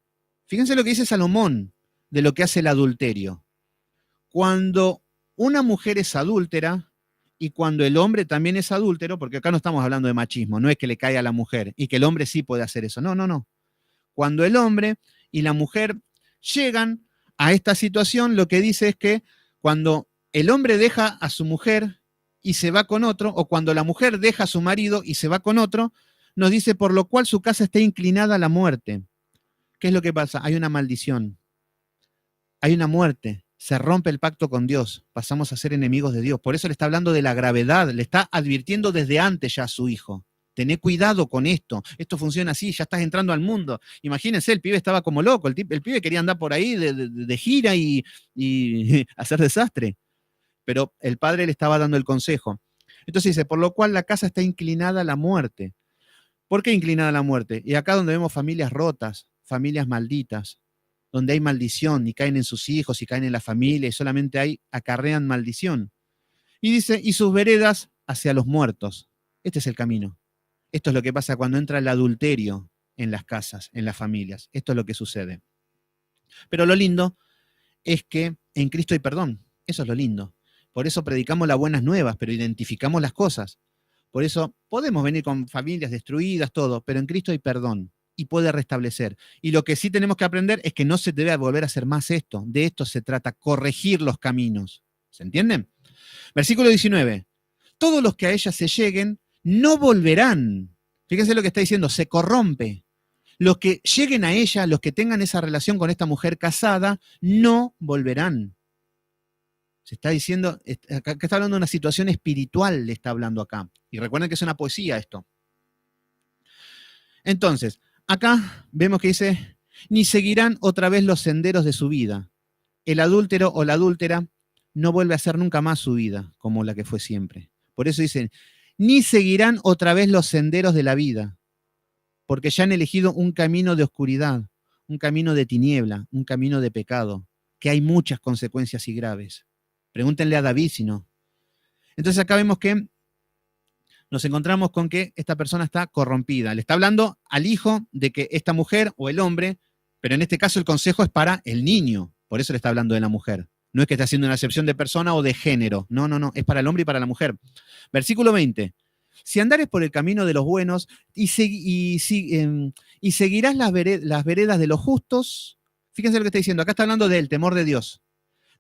Fíjense lo que dice Salomón de lo que hace el adulterio. Cuando una mujer es adúltera y cuando el hombre también es adúltero, porque acá no estamos hablando de machismo, no es que le caiga a la mujer y que el hombre sí puede hacer eso. No, no, no. Cuando el hombre y la mujer llegan a esta situación, lo que dice es que cuando el hombre deja a su mujer y se va con otro, o cuando la mujer deja a su marido y se va con otro, nos dice, por lo cual su casa está inclinada a la muerte. ¿Qué es lo que pasa? Hay una maldición, hay una muerte, se rompe el pacto con Dios, pasamos a ser enemigos de Dios. Por eso le está hablando de la gravedad, le está advirtiendo desde antes ya a su hijo. Tené cuidado con esto, esto funciona así, ya estás entrando al mundo. Imagínense, el pibe estaba como loco, el pibe quería andar por ahí de gira y hacer desastre. Pero el padre le estaba dando el consejo. Entonces dice, por lo cual la casa está inclinada a la muerte. ¿Por qué inclinada a la muerte? Y acá donde vemos familias rotas, familias malditas, donde hay maldición y caen en sus hijos y caen en la familia y solamente acarrean maldición. Y dice, y sus veredas hacia los muertos. Este es el camino. Esto es lo que pasa cuando entra el adulterio en las casas, en las familias. Esto es lo que sucede. Pero lo lindo es que en Cristo hay perdón. Eso es lo lindo. Por eso predicamos las buenas nuevas, pero identificamos las cosas. Por eso podemos venir con familias destruidas, todo, pero en Cristo hay perdón y puede restablecer. Y lo que sí tenemos que aprender es que no se debe volver a hacer más esto. De esto se trata, corregir los caminos. ¿Se entienden? Versículo 19. Todos los que a ella se lleguen no volverán. Fíjense lo que está diciendo, se corrompe. Los que lleguen a ella, los que tengan esa relación con esta mujer casada, no volverán. Se está diciendo, acá está hablando de una situación espiritual, le está hablando acá. Y recuerden que es una poesía esto. Entonces, acá vemos que dice, ni seguirán otra vez los senderos de su vida. El adúltero o la adúltera no vuelve a ser nunca más su vida como la que fue siempre. Por eso dicen, ni seguirán otra vez los senderos de la vida, porque ya han elegido un camino de oscuridad, un camino de tiniebla, un camino de pecado, que hay muchas consecuencias y graves. Pregúntenle a David si no. Entonces acá vemos que nos encontramos con que esta persona está corrompida. Le está hablando al hijo de que esta mujer o el hombre, pero en este caso el consejo es para el niño, por eso le está hablando de la mujer. No es que esté haciendo una acepción de persona o de género. No, no, no, es para el hombre y para la mujer. Versículo 20. Si andares por el camino de los buenos y seguirás las veredas de los justos, fíjense lo que está diciendo. Acá está hablando del temor de Dios,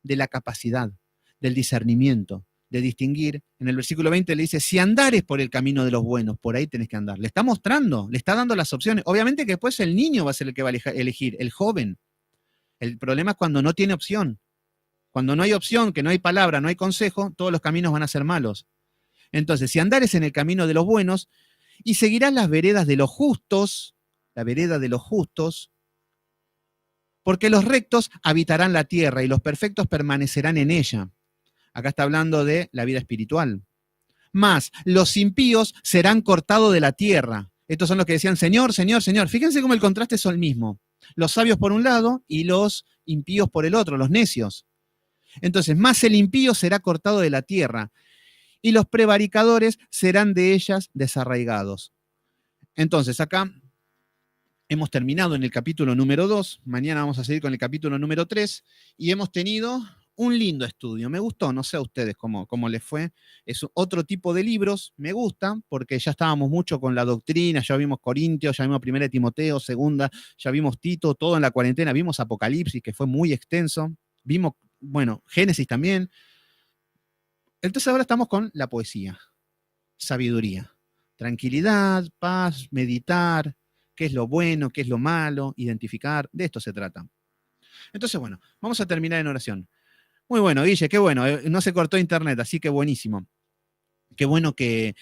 de la capacidad, del discernimiento, de distinguir. En el versículo 20 le dice, si andares por el camino de los buenos, por ahí tenés que andar. Le está mostrando, le está dando las opciones. Obviamente que después el niño va a ser el que va a elegir, el joven. El problema es cuando no tiene opción. Cuando no hay opción, que no hay palabra, no hay consejo, todos los caminos van a ser malos. Entonces, si andares en el camino de los buenos y seguirás las veredas de los justos, la vereda de los justos, porque los rectos habitarán la tierra y los perfectos permanecerán en ella. Acá está hablando de la vida espiritual. Más, los impíos serán cortados de la tierra. Estos son los que decían, Señor, Señor, Señor. Fíjense cómo el contraste es el mismo. Los sabios por un lado y los impíos por el otro, los necios. Entonces, más el impío será cortado de la tierra y los prevaricadores serán de ellas desarraigados. Entonces, acá hemos terminado en el capítulo número 2, mañana vamos a seguir con el capítulo número 3 y hemos tenido un lindo estudio. Me gustó, no sé a ustedes cómo les fue. Es otro tipo de libros, me gusta, porque ya estábamos mucho con la doctrina, ya vimos Corintios, ya vimos 1 Timoteo, segunda, ya vimos Tito, todo en la cuarentena, vimos Apocalipsis, que fue muy extenso, vimos, bueno, Génesis también. Entonces ahora estamos con la poesía, sabiduría, tranquilidad, paz, meditar, qué es lo bueno, qué es lo malo, identificar, de esto se trata. Entonces, bueno, vamos a terminar en oración. Muy bueno, Guille, qué bueno, no se cortó internet, así que buenísimo. Qué bueno que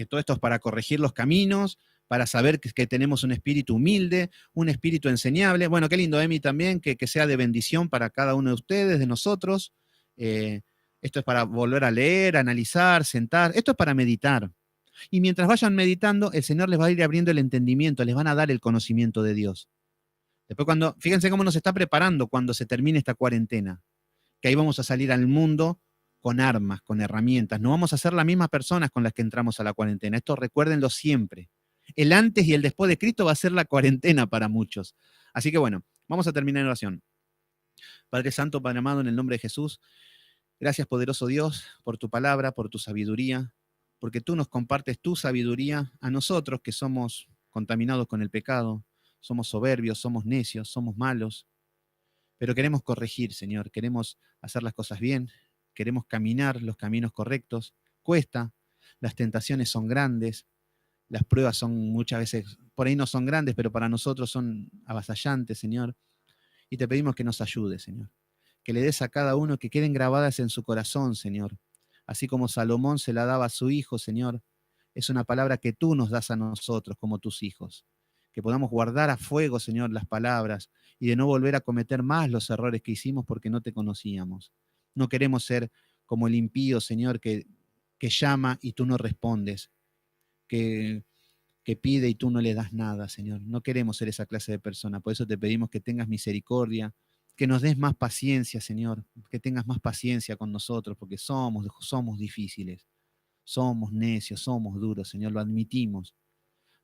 todo esto es para corregir los caminos, para saber que tenemos un espíritu humilde, un espíritu enseñable. Bueno, qué lindo, Emi, también, que sea de bendición para cada uno de ustedes, de nosotros. Esto es para volver a leer, analizar, sentar. Esto es para meditar. Y mientras vayan meditando, el Señor les va a ir abriendo el entendimiento, les van a dar el conocimiento de Dios. Después fíjense cómo nos está preparando cuando se termine esta cuarentena, que ahí vamos a salir al mundo con armas, con herramientas. No vamos a ser las mismas personas con las que entramos a la cuarentena. Esto recuérdenlo siempre. El antes y el después de Cristo va a ser la cuarentena para muchos. Así que bueno, vamos a terminar en oración. Padre Santo, Padre amado, en el nombre de Jesús, gracias, poderoso Dios, por tu palabra, por tu sabiduría, porque tú nos compartes tu sabiduría a nosotros que somos contaminados con el pecado, somos soberbios, somos necios, somos malos, pero queremos corregir, Señor, queremos hacer las cosas bien, queremos caminar los caminos correctos. Cuesta, las tentaciones son grandes, las pruebas son muchas veces, por ahí no son grandes, pero para nosotros son avasallantes, Señor. Y te pedimos que nos ayudes, Señor. Que le des a cada uno que queden grabadas en su corazón, Señor. Así como Salomón se la daba a su hijo, Señor. Es una palabra que tú nos das a nosotros como tus hijos. Que podamos guardar a fuego, Señor, las palabras y de no volver a cometer más los errores que hicimos porque no te conocíamos. No queremos ser como el impío, Señor, que llama y tú no respondes, que pide y tú no le das nada, Señor. No queremos ser esa clase de persona. Por eso te pedimos que tengas misericordia, que nos des más paciencia, Señor, que tengas más paciencia con nosotros, porque somos difíciles, somos necios, somos duros, Señor, lo admitimos.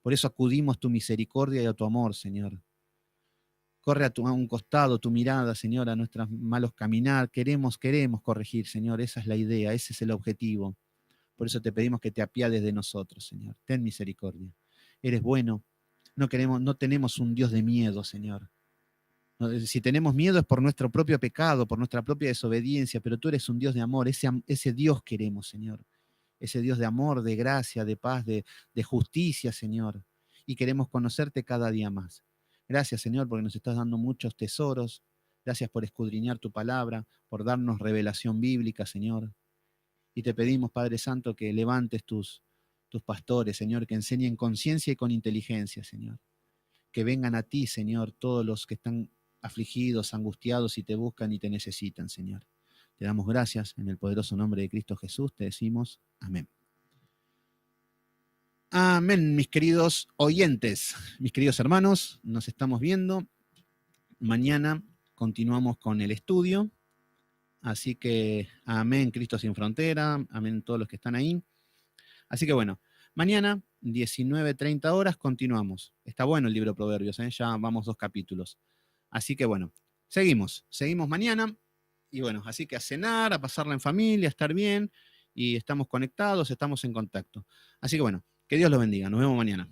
Por eso acudimos a tu misericordia y a tu amor, Señor. Corre a un costado tu mirada, Señor, a nuestros malos caminar. Queremos corregir, Señor. Esa es la idea, ese es el objetivo. Por eso te pedimos que te apiades de nosotros, Señor. Ten misericordia. Eres bueno. No tenemos un Dios de miedo, Señor. Si tenemos miedo es por nuestro propio pecado, por nuestra propia desobediencia, pero tú eres un Dios de amor. Ese Dios queremos, Señor. Ese Dios de amor, de gracia, de paz, de justicia, Señor. Y queremos conocerte cada día más. Gracias, Señor, porque nos estás dando muchos tesoros. Gracias por escudriñar tu palabra, por darnos revelación bíblica, Señor. Y te pedimos, Padre Santo, que levantes tus pastores, Señor, que enseñen conciencia y con inteligencia, Señor. Que vengan a ti, Señor, todos los que están afligidos, angustiados y te buscan y te necesitan, Señor. Te damos gracias en el poderoso nombre de Cristo Jesús. Te decimos amén. Amén, mis queridos oyentes, mis queridos hermanos. Nos estamos viendo. Mañana continuamos con el estudio. Así que amén, Cristo sin frontera. Amén, todos los que están ahí. Así que bueno, mañana, 19:30 horas, continuamos. Está bueno el libro de Proverbios, ¿eh? Ya vamos 2 capítulos. Así que bueno, seguimos mañana. Y bueno, así que a cenar, a pasarla en familia, a estar bien. Y estamos conectados, estamos en contacto. Así que bueno, que Dios los bendiga. Nos vemos mañana.